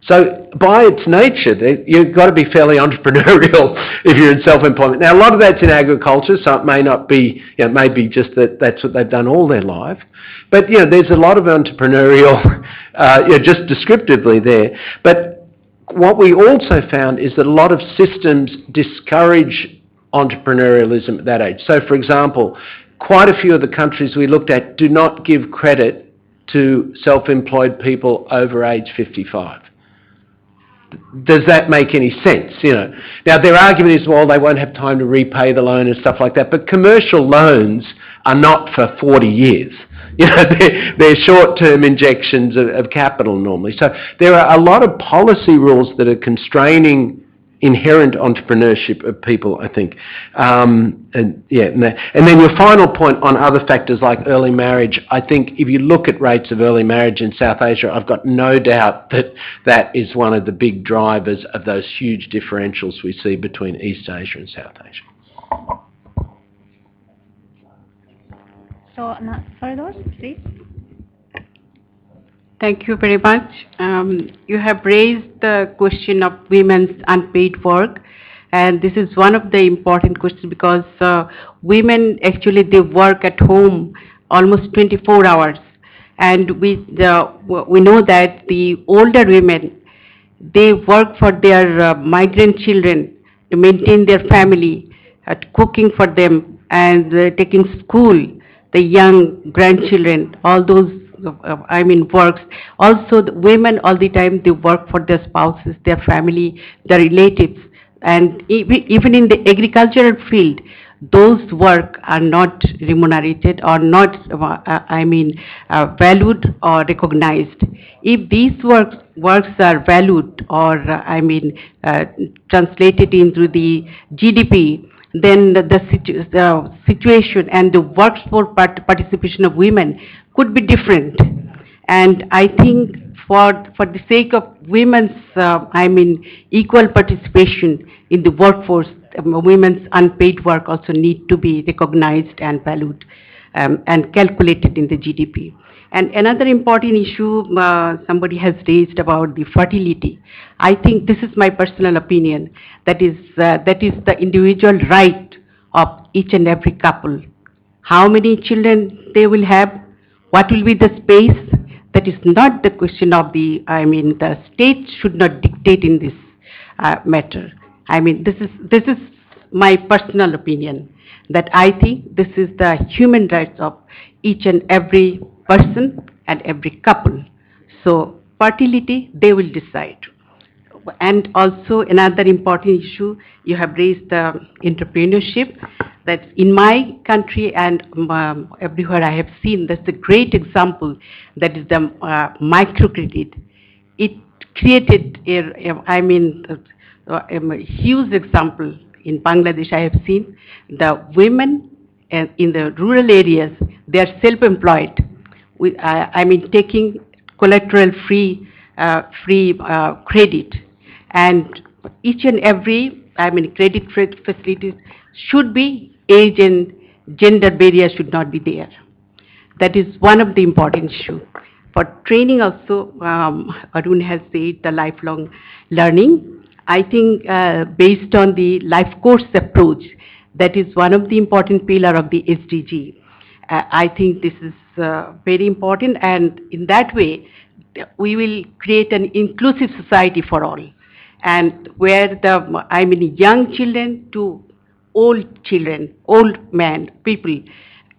[SPEAKER 2] So by its nature, you've got to be fairly entrepreneurial if you're in self-employment. Now, a lot of that's in agriculture, so it may not be, it may be just that's what they've done all their life. But, there's a lot of entrepreneurial, just descriptively there. But what we also found is that a lot of systems discourage entrepreneurialism at that age. So, for example, quite a few of the countries we looked at do not give credit to self-employed people over age 55. Does that make any sense? Now their argument is, well, they won't have time to repay the loan and stuff like that. But commercial loans are not for 40 years. They're short-term injections of capital normally. So there are a lot of policy rules that are constraining inherent entrepreneurship of people, I think. And then your final point on other factors like early marriage, I think if you look at rates of early marriage in South Asia, I've got no doubt that that is one of the big drivers of those huge differentials we see between East Asia and South Asia.
[SPEAKER 1] So, Fardos, please.
[SPEAKER 3] Thank you very much. You have raised the question of women's unpaid work, and this is one of the important questions because women actually they work at home almost 24 hours, and we know that the older women they work for their migrant children to maintain their family, cooking for them, and taking school the young grandchildren, all those. Works. Also, the women all the time, they work for their spouses, their family, their relatives. And even in the agricultural field, those work are not remunerated or not, valued or recognized. If these works are valued or, translated into the GDP, then the situation and the workforce participation of women could be different. And I think for the sake of women's, equal participation in the workforce, women's unpaid work also need to be recognized and valued and calculated in the GDP. And another important issue somebody has raised about the fertility. I think this is my personal opinion. That is the individual right of each and every couple. How many children they will have, what will be the space. That is not the question of the state should not dictate in this matter. This is my personal opinion, that I think this is the human rights of each and every person and every couple. So fertility, they will decide. And also another important issue, you have raised the entrepreneurship. That in my country and everywhere I have seen, that's a great example. That is the microcredit. It created a huge example in Bangladesh. I have seen the women in the rural areas, they are self-employed. Taking collateral-free credit, and each and every credit facilities should be age and gender barrier should not be there. That is one of the important issues. For training also, Arun has said the lifelong learning. I think based on the life course approach, that is one of the important pillar of the SDG. I think this is very important, and in that way, we will create an inclusive society for all, and where the young children to old children, old men, people,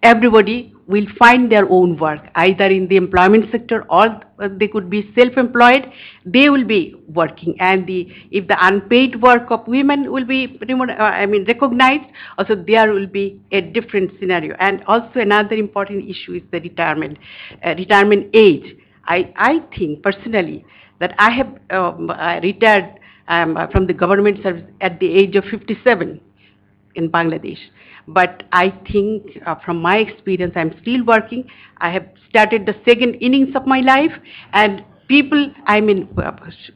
[SPEAKER 3] everybody will find their own work, either in the employment sector or they could be self-employed. They will be working, and if the unpaid work of women will be recognized, also there will be a different scenario. And also another important issue is the retirement age. I think personally that I have retired from the government service at the age of 57 in Bangladesh. But I think from my experience, I'm still working. I have started the second innings of my life, and people,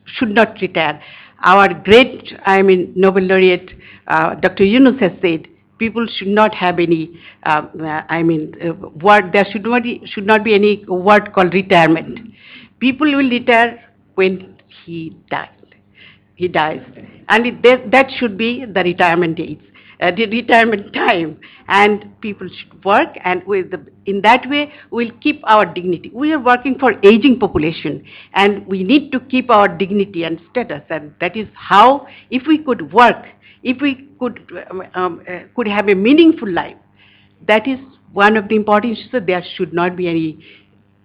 [SPEAKER 3] should not retire. Our great, Nobel laureate, Dr. Yunus has said, people should not have any, word, there should not be any word called retirement. People will retire when he dies. And that should be the retirement age. The retirement time, and people should work, and in that way we'll keep our dignity. We are working for aging population, and we need to keep our dignity and status, and that is how, if we could work, if we could have a meaningful life, that is one of the important issues. There should not be any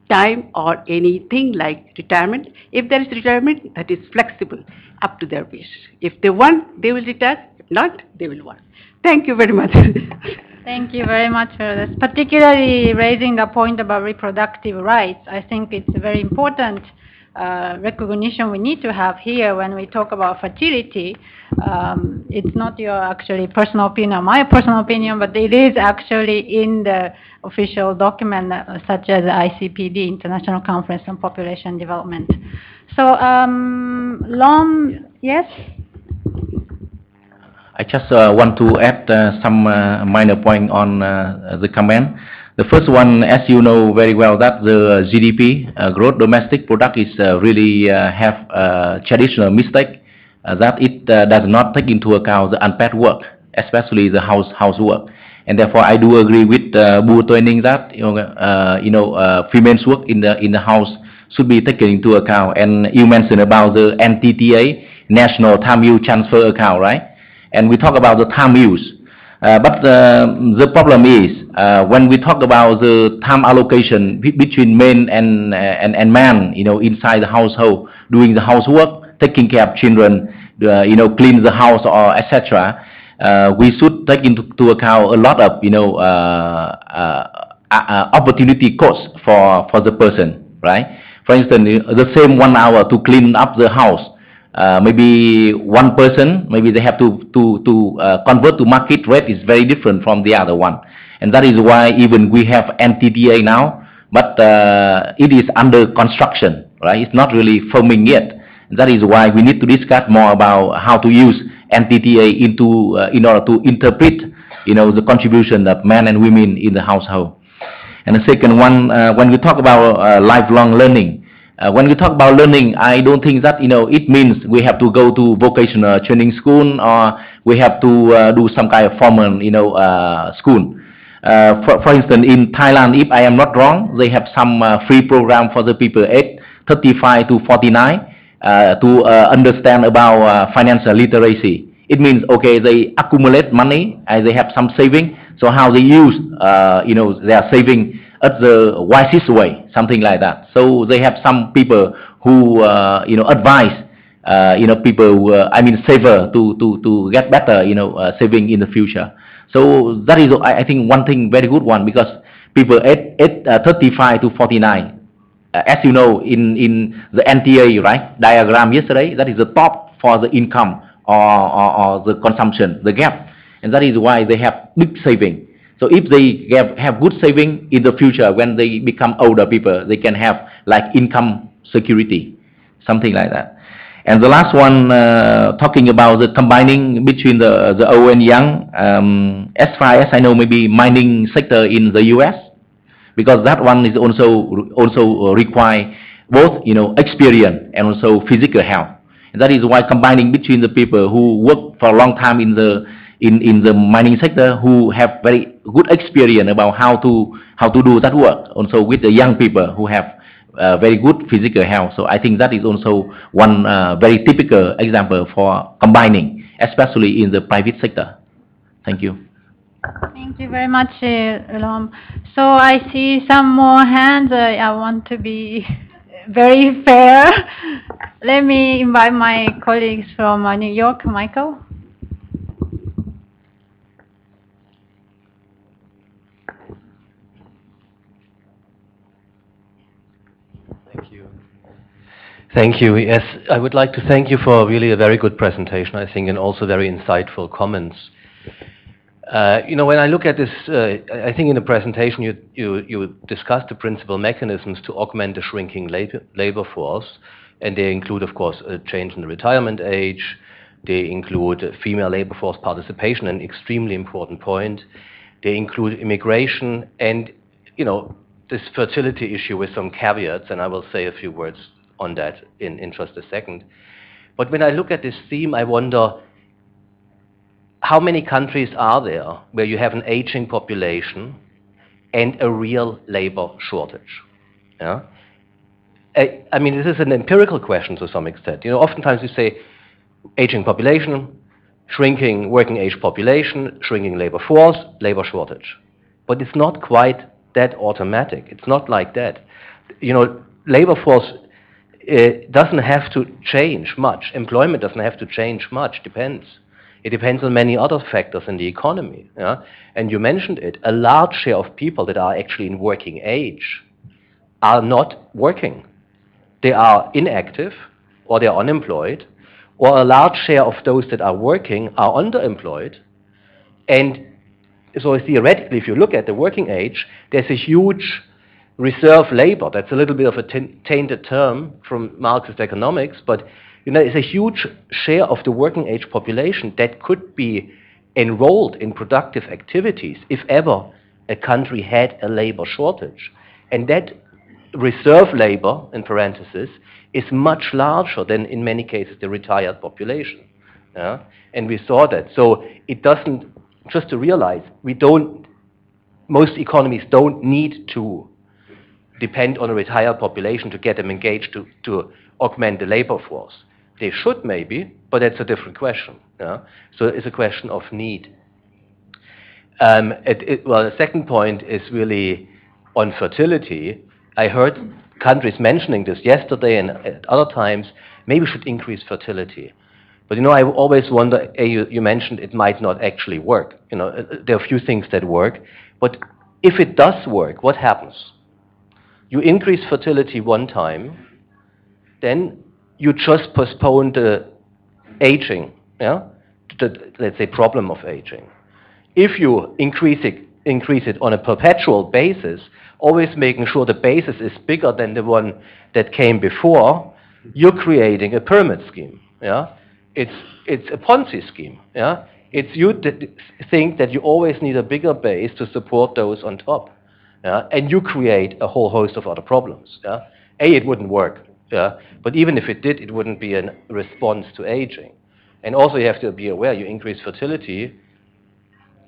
[SPEAKER 3] time or anything like retirement. If there is retirement, that is flexible, up to their wish. If they want, they will retire. If not, they will work. Thank you very much.
[SPEAKER 1] Thank you very much for this. Particularly raising the point about reproductive rights, I think it's a very important recognition we need to have here when we talk about fertility. It's not your actually personal opinion, my personal opinion, but it is actually in the official document such as ICPD, International Conference on Population Development. So, Lom, yes?
[SPEAKER 4] I just want to add some minor point on the comment. The first one, as you know very well, that the GDP, gross domestic product, is really have a traditional mistake that it does not take into account the unpaid work, especially the housework. And therefore, I do agree with Bu Tuining that females work in the house should be taken into account. And you mentioned about the NTTA, National Time Use Transfer Account, right? And we talk about the time use. But the problem is, when we talk about the time allocation between men and man, inside the household, doing the housework, taking care of children, clean the house or etc., we should take into account a lot of, opportunity costs for the person, right? For instance, the same 1 hour to clean up the house, maybe one person, maybe they have to convert to market rate is very different from the other one. And that is why even we have NTTA now, but it is under construction, right? It's not really firming yet. That is why we need to discuss more about how to use NTTA in order to interpret, the contribution of men and women in the household. And the second one, when we talk about lifelong learning, when we talk about learning, I don't think that, it means we have to go to vocational training school or we have to do some kind of formal, school. For instance, in Thailand, if I am not wrong, they have some free program for the people aged 35 to 49 to understand about financial literacy. It means, okay, they accumulate money and they have some saving. So how they use, their saving at the wisest way, something like that. So they have some people who advise people saver to get better saving in the future. So that is I think one thing very good one, because people at 35 to 49. As you know, in the NTA diagram yesterday, that is the top for the income or the consumption, the gap, and that is why they have big saving. So if they have good saving in the future, when they become older people, they can have like income security, something like that. And the last one, talking about the combining between the old and young, as far as I know, maybe mining sector in the US, because that one is also require both experience and also physical health. And that is why combining between the people who work for a long time in the mining sector, who have very good experience about how to do that work, also with the young people who have very good physical health. So I think that is also one very typical example for combining, especially in the private sector. Thank you.
[SPEAKER 1] Thank you very much, Ilham. So I see some more hands. I want to be very fair. Let me invite my colleagues from New York. Michael.
[SPEAKER 8] Thank you. Yes, I would like to thank you for really a very good presentation, I think, and also very insightful comments. When I look at this, I think in the presentation you discussed the principal mechanisms to augment the shrinking labor force, and they include, of course, a change in the retirement age. They include female labor force participation, an extremely important point. They include immigration and, this fertility issue with some caveats, and I will say a few words on that in just a second. But when I look at this theme, I wonder, how many countries are there where you have an aging population and a real labor shortage? Yeah? I mean, this is an empirical question to some extent. Oftentimes you say aging population, shrinking working age population, shrinking labor force, labor shortage. But it's not quite that automatic. It's not like that. Labor force doesn't have to change much. Employment doesn't have to change much. Depends. It depends on many other factors in the economy. Yeah? And you mentioned it. A large share of people that are actually in working age are not working. They are inactive, or they are unemployed, or a large share of those that are working are underemployed. And so theoretically, if you look at the working age, there's a huge reserve labor. That's a little bit of a tainted term from Marxist economics, but it's a huge share of the working age population that could be enrolled in productive activities if ever a country had a labor shortage. And that reserve labor, in parentheses, is much larger than, in many cases, the retired population. Yeah? And we saw that. So it doesn't, just to realize, most economies don't need to depend on a retired population to get them engaged to augment the labor force. They should maybe, but that's a different question. Yeah? So it's a question of need. The second point is really on fertility. I heard countries mentioning this yesterday and at other times, maybe we should increase fertility. But I always wonder, you mentioned it might not actually work. There are a few things that work, but if it does work, what happens? You increase fertility one time, then you just postpone the aging, let's say problem of aging. If you increase it on a perpetual basis, always making sure the basis is bigger than the one that came before, you're creating a pyramid scheme. Yeah? It's a Ponzi scheme. Yeah? It's you think that you always need a bigger base to support those on top. Yeah? And you create a whole host of other problems. Yeah? It wouldn't work. Yeah? But even if it did, it wouldn't be a response to aging. And also you have to be aware, you increase fertility,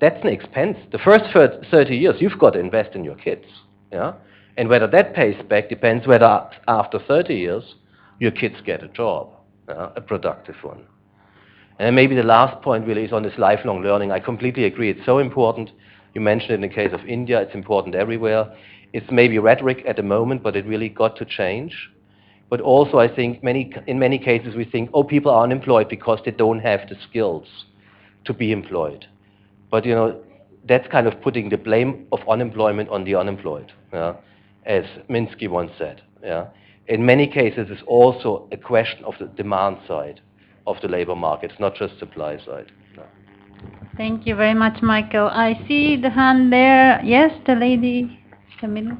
[SPEAKER 8] that's an expense. The first 30 years, you've got to invest in your kids. Yeah? And whether that pays back depends whether after 30 years, your kids get a job, a productive one. And maybe the last point really is on this lifelong learning. I completely agree. It's so important. You mentioned it in the case of India. It's important everywhere. It's maybe rhetoric at the moment, but it really got to change. But also, I think in many cases we think, oh, people are unemployed because they don't have the skills to be employed. But that's kind of putting the blame of unemployment on the unemployed, as Minsky once said. In many cases, it's also a question of the demand side of the labor market, not just supply side.
[SPEAKER 1] Thank you very much, Michael. I see the hand there. Yes, the lady in the middle.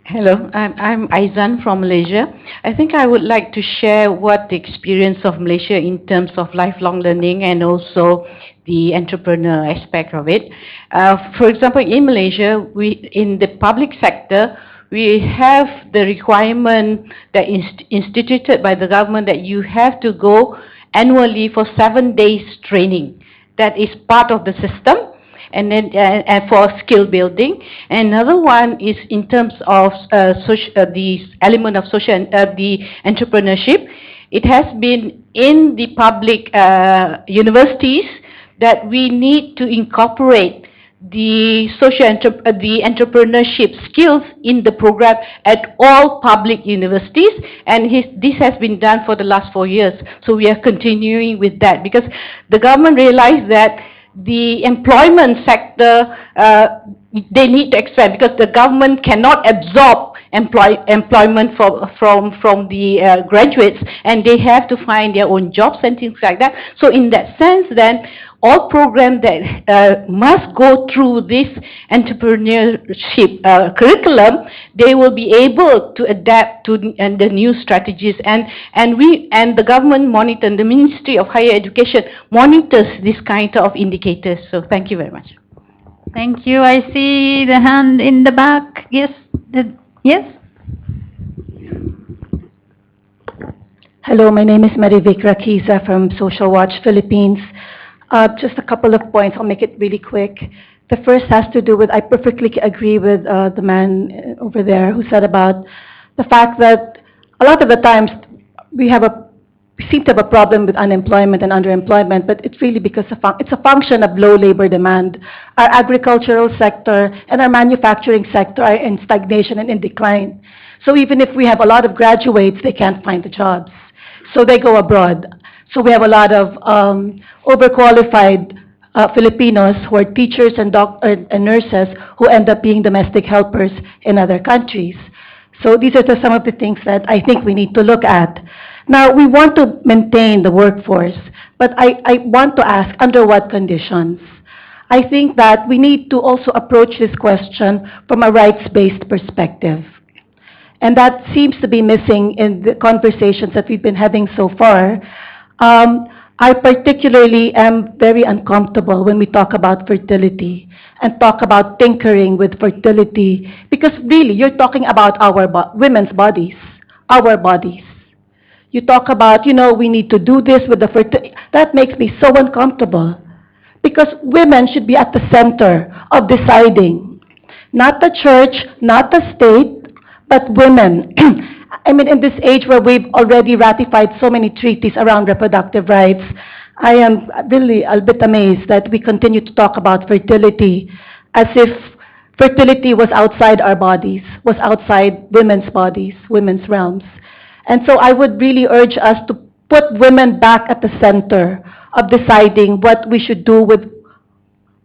[SPEAKER 9] Hello, I'm Aizan from Malaysia. I think I would like to share what the experience of Malaysia in terms of lifelong learning and also the entrepreneur aspect of it. For example, in Malaysia, in the public sector, we have the requirement that is instituted by the government that you have to go annually for 7 days training. That is part of the system. And then for skill building. Another one is in terms of the element of the entrepreneurship. It has been in the public universities that we need to incorporate the entrepreneurship skills in the program at all public universities, and this has been done for the last 4 years. So we are continuing with that because the government realized that the employment sector, they need to expand because the government cannot absorb employment from the graduates, and they have to find their own jobs and things like that. So in that sense, then, all programs that must go through this entrepreneurship curriculum, they will be able to adapt to the new strategies. And the government monitor, the Ministry of Higher Education monitors this kind of indicators. So thank you very much.
[SPEAKER 1] Thank you. I see the hand in the back. Yes. Yes.
[SPEAKER 10] Hello, my name is Marivic Raquiza from Social Watch Philippines. Just a couple of points. I'll make it really quick. The first has to do with, I perfectly agree with the man over there who said about the fact that a lot of the times we seem to have a problem with unemployment and underemployment, but it's really because it's a function of low labor demand. Our agricultural sector and our manufacturing sector are in stagnation and in decline. So even if we have a lot of graduates, they can't find the jobs. So they go abroad. So we have a lot of overqualified Filipinos who are teachers and nurses who end up being domestic helpers in other countries. So these are some of the things that I think we need to look at. Now, we want to maintain the workforce, but I want to ask, under what conditions? I think that we need to also approach this question from a rights-based perspective. And that seems to be missing in the conversations that we've been having so far. I particularly am very uncomfortable when we talk about fertility and talk about tinkering with fertility, because really you're talking about our women's bodies, our bodies. You talk about, we need to do this with the fertility. That makes me so uncomfortable because women should be at the center of deciding. Not the church, not the state, but women. I mean, in this age where we've already ratified so many treaties around reproductive rights, I am really a bit amazed that we continue to talk about fertility as if fertility was outside our bodies, was outside women's bodies, women's realms. And so I would really urge us to put women back at the center of deciding what we should do with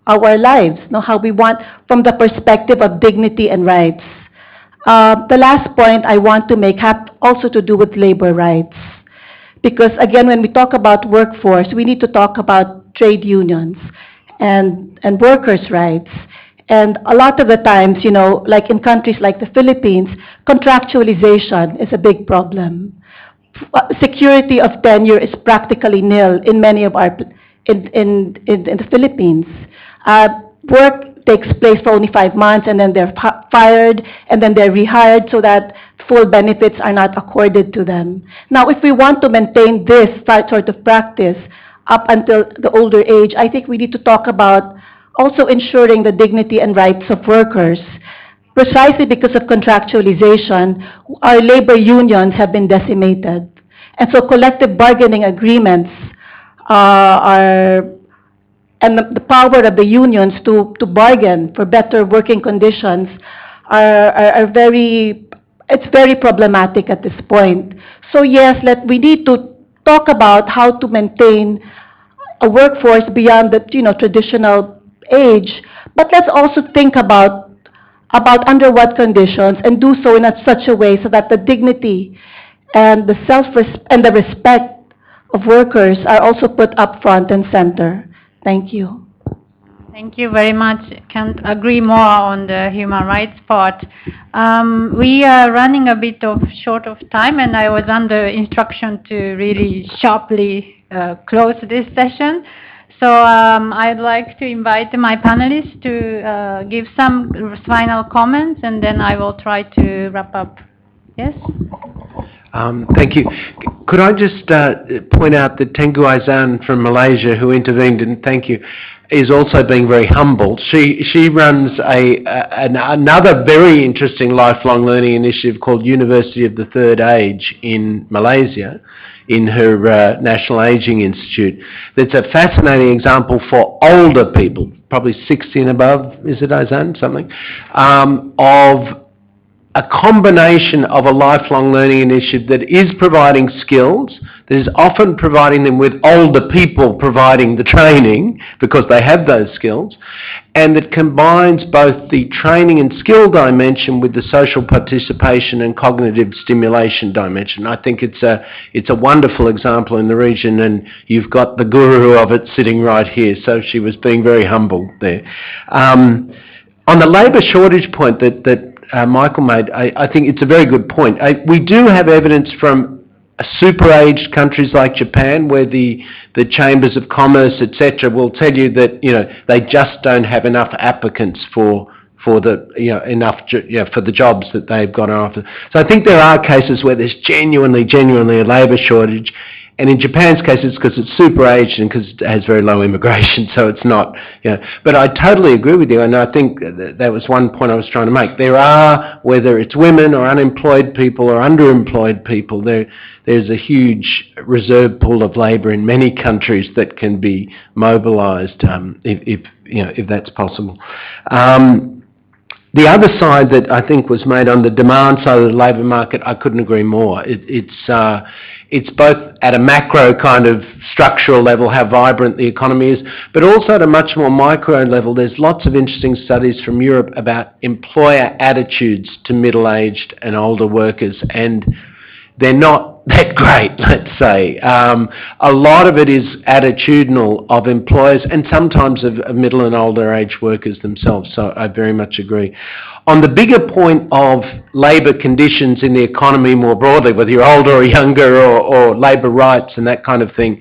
[SPEAKER 10] our lives, how we want from the perspective of dignity and rights. The last point I want to make has also to do with labor rights. Because again, when we talk about workforce, we need to talk about trade unions and workers' rights. And a lot of the times, like in countries like the Philippines, contractualization is a big problem. Security of tenure is practically nil in many of our, in the Philippines. Work takes place for only 5 months, and then they're fired, and then they're rehired so that full benefits are not accorded to them. Now, if we want to maintain this sort of practice up until the older age, I think we need to talk about also ensuring the dignity and rights of workers. Precisely because of contractualization, our labor unions have been decimated. And so collective bargaining agreements and the power of the unions to bargain for better working conditions are very, it's very problematic at this point. So yes, we need to talk about how to maintain a workforce beyond the traditional age, but let's also think about under what conditions, and do so in such a way so that the dignity and the respect of workers are also put up front and center. Thank you.
[SPEAKER 1] Thank you very much. Can't agree more on the human rights part. We are running a bit short of time, and I was under instruction to really sharply close this session. So I'd like to invite my panelists to give some final comments, and then I will try to wrap up. Yes?
[SPEAKER 2] Thank you. Could I just point out that Tengku Aizan from Malaysia, who intervened, and thank you, is also being very humble. She runs another very interesting lifelong learning initiative called University of the Third Age in Malaysia, in her National Aging Institute. That's a fascinating example for older people, probably 60 and above, is it, Aizan, something, of a combination of a lifelong learning initiative that is providing skills, that is often providing them with older people providing the training because they have those skills, and that combines both the training and skill dimension with the social participation and cognitive stimulation dimension. I think it's a wonderful example in the region, and you've got the guru of it sitting right here, so she was being very humble there. On the labour shortage point that Michael made, I think it's a very good point. We do have evidence from super-aged countries like Japan, where the chambers of commerce, etc., will tell you that they just don't have enough applicants for the jobs that they've got on offer. So I think there are cases where there's genuinely a labour shortage. And in Japan's case, it's because it's super-aged and because it has very low immigration, so it's not, But I totally agree with you, and I think that was one point I was trying to make. There are, whether it's women or unemployed people or underemployed people, there's a huge reserve pool of labour in many countries that can be mobilised if that's possible. The other side that I think was made on the demand side of the labour market, I couldn't agree more. It's both at a macro kind of structural level, how vibrant the economy is, but also at a much more micro level. There's lots of interesting studies from Europe about employer attitudes to middle-aged and older workers, and they're not that great, let's say. A lot of it is attitudinal of employers and sometimes of middle and older age workers themselves, so I very much agree. On the bigger point of labour conditions in the economy more broadly, whether you're older or younger or labour rights and that kind of thing,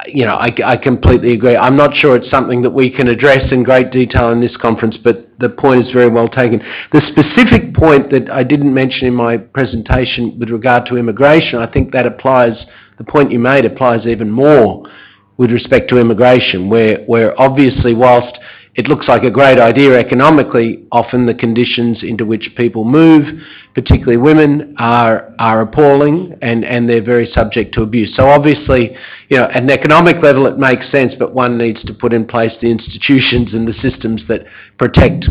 [SPEAKER 2] I completely agree. I'm not sure it's something that we can address in great detail in this conference, but the point is very well taken. The specific point that I didn't mention in my presentation with regard to immigration, I think that applies, the point you made applies even more with respect to immigration, where obviously whilst it looks like a great idea economically, often the conditions into which people move, particularly women, are appalling, and they're very subject to abuse. So obviously, at an economic level it makes sense, but one needs to put in place the institutions and the systems that protect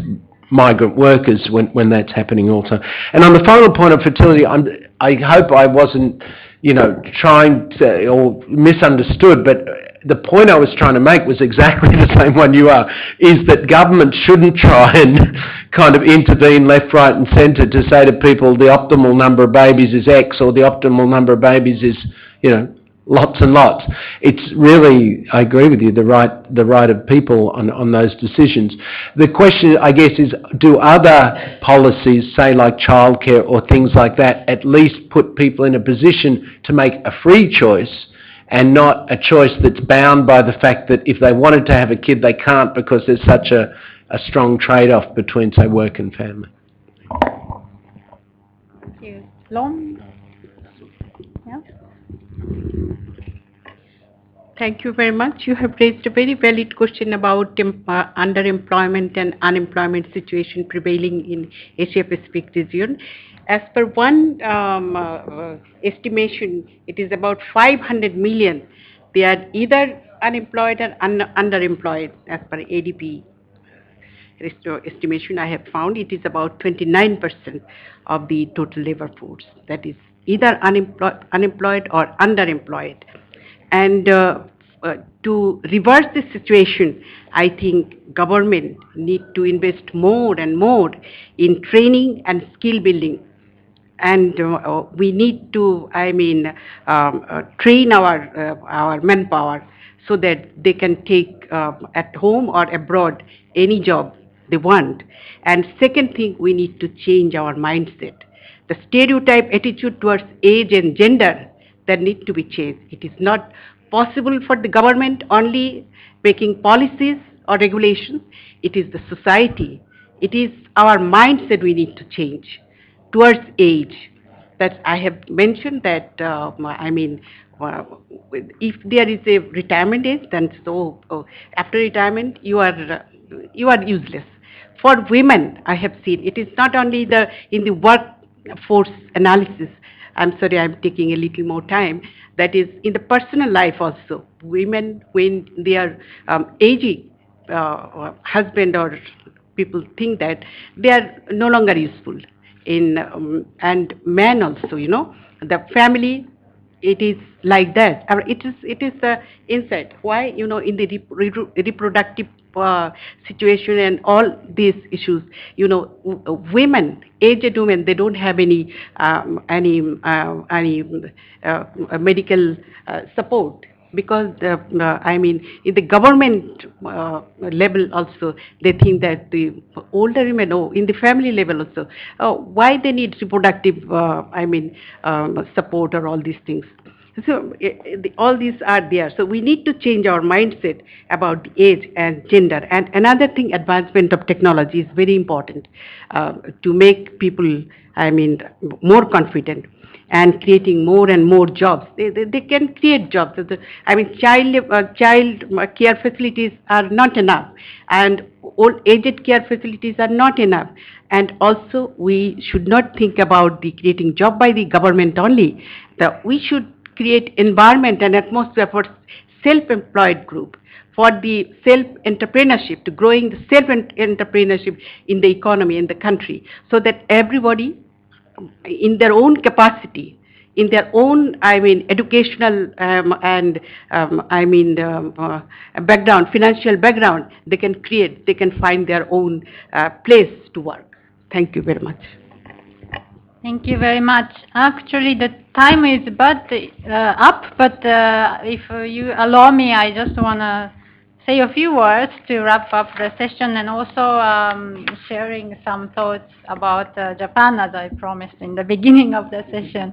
[SPEAKER 2] migrant workers when that's happening also. And on the final point of fertility, I hope I wasn't, trying to, or misunderstood, but the point I was trying to make was exactly the same one you are, is that government shouldn't try and kind of intervene left, right and centre to say to people the optimal number of babies is X or the optimal number of babies is, lots and lots. It's really, I agree with you, the right of people on those decisions. The question, I guess, is do other policies, say like childcare or things like that, at least put people in a position to make a free choice and not a choice that's bound by the fact that if they wanted to have a kid, they can't because there's such a strong trade-off between, say, work and family.
[SPEAKER 1] Thank you. Lon? Yeah?
[SPEAKER 3] Thank you very much. You have raised a very valid question about underemployment and unemployment situation prevailing in Asia-Pacific region. As per one estimation, it is about 500 million they are either unemployed or underemployed as per ADP estimation. I have found it is about 29% of the total labor force that is either unemployed or underemployed. And to reverse this situation, I think government need to invest more and more in training and skill building. And we need to, train our manpower so that they can take at home or abroad any job they want. And second thing, we need to change our mindset. The stereotype attitude towards age and gender, that need to be changed. It is not possible for the government only making policies or regulations. It is the society. It is our mindset we need to change towards age. That I have mentioned that, if there is a retirement age, then after retirement you are useless. For women, I have seen, it is not only in the workforce analysis. I'm sorry, I'm taking a little more time. That is in the personal life also. Women, when they are aging, husband or people think that they are no longer useful. And men also, the family, it is like that. It is inside. Why, in the reproductive situation and all these issues, women, aged women, they don't have any medical support. Because in the government level also, they think that the older women, in the family level also, why they need reproductive support or all these things. So all these are there. So we need to change our mindset about the age and gender. And another thing, advancement of technology is very important to make people, more confident. And creating more and more jobs. They can create jobs. Child care facilities are not enough, and old aged care facilities are not enough. And also, we should not think about the creating job by the government only. We should create environment and atmosphere for self-employed group, for the self-entrepreneurship, to growing the self-entrepreneurship in the economy, in the country, so that everybody in their own capacity, in their own, educational background, financial background, they can find their own place to work. Thank you very much.
[SPEAKER 1] Thank you very much. Actually, the time is up, but if you allow me, I just want to say a few words to wrap up the session, and also sharing some thoughts about Japan, as I promised in the beginning of the session.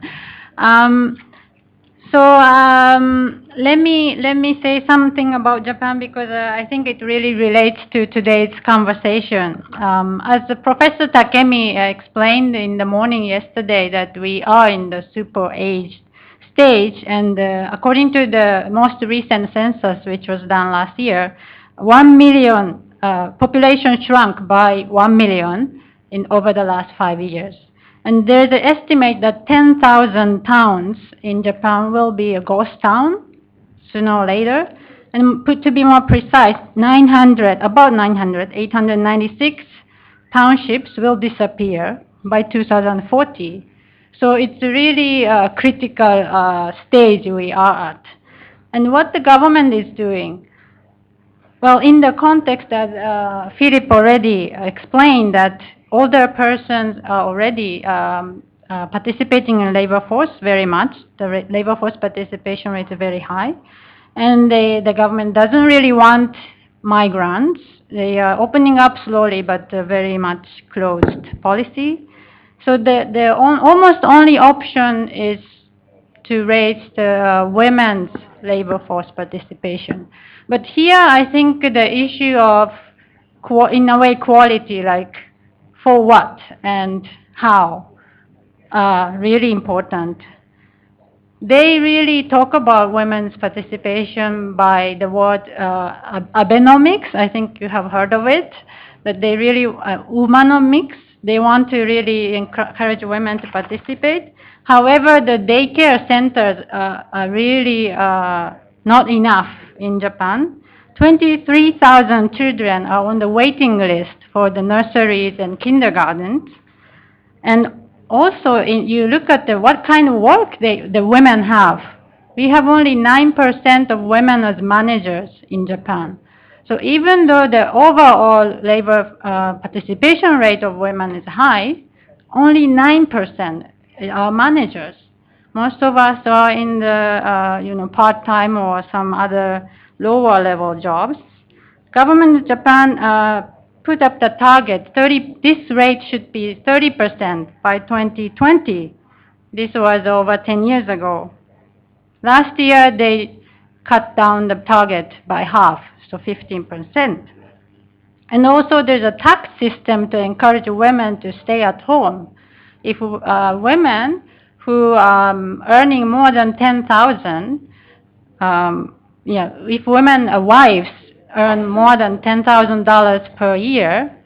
[SPEAKER 1] Let me say something about Japan, because I think it really relates to today's conversation. As Professor Takemi explained in the morning yesterday, that we are in the super age stage, and according to the most recent census, which was done last year, 1 million population shrunk by 1 million over the last 5 years. And there's an estimate that 10,000 towns in Japan will be a ghost town sooner or later. And to be more precise, 896 townships will disappear by 2040. So it's really a critical stage we are at. And what the government is doing, well, in the context that Philip already explained, that older persons are already participating in labor force very much. The labor force participation rate is very high. And the government doesn't really want migrants. They are opening up slowly, but very much closed policy. So the almost only option is to raise the women's labor force participation. But here I think the issue of, in a way, quality, like for what and how, really important. They really talk about women's participation by the word Abenomics. I think you have heard of it. That they really, womanomics, they want to really encourage women to participate. However, the daycare centers are really not enough in Japan. 23,000 children are on the waiting list for the nurseries and kindergartens. And also, you look at what kind of work the women have. We have only 9% of women as managers in Japan. So even though the overall labor participation rate of women is high, only 9% are managers. Most of us are in the part-time or some other lower level jobs. Government of Japan put up the target, this rate should be 30% by 2020. This was over 10 years ago. Last year, they cut down the target by half, so 15%. And also, there's a tax system to encourage women to stay at home. If women who are earning more than 10,000, if women, wives, earn more than $10,000 per year,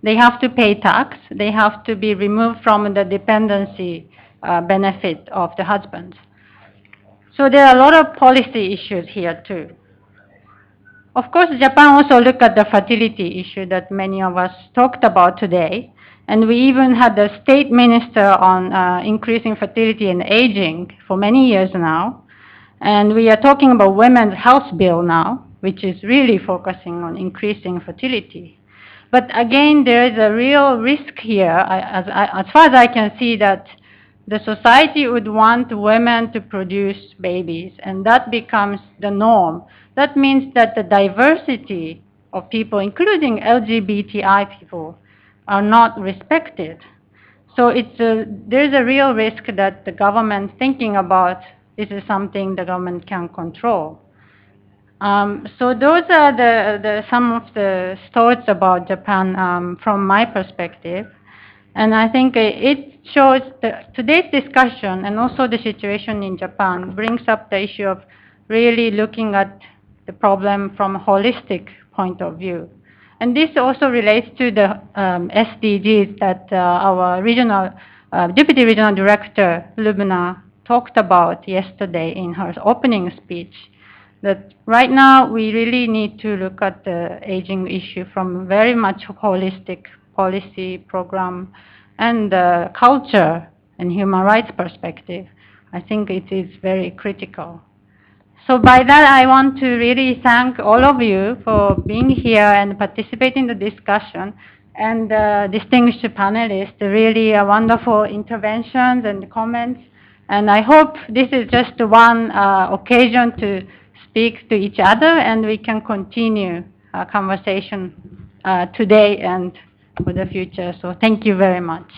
[SPEAKER 1] they have to pay tax. They have to be removed from the dependency benefit of the husband. So there are a lot of policy issues here too. Of course, Japan also looked at the fertility issue that many of us talked about today. And we even had the state minister on increasing fertility and aging for many years now. And we are talking about women's health bill now, which is really focusing on increasing fertility. But again, there is a real risk here, as far as I can see, that the society would want women to produce babies, and that becomes the norm. That means that the diversity of people, including LGBTI people, are not respected. So there's a real risk that the government thinking about this is something the government can control. So those are some of the thoughts about Japan from my perspective. And I think it shows today's discussion and also the situation in Japan brings up the issue of really looking at the problem from a holistic point of view. And this also relates to the SDGs that our Deputy Regional Director, Lubna, talked about yesterday in her opening speech. That right now we really need to look at the aging issue from very much holistic policy program and culture and human rights perspective. I think it is very critical. So by that, I want to really thank all of you for being here and participating in the discussion, and distinguished panelists, really wonderful interventions and comments. And I hope this is just one occasion to speak to each other, and we can continue our conversation today and for the future. So thank you very much.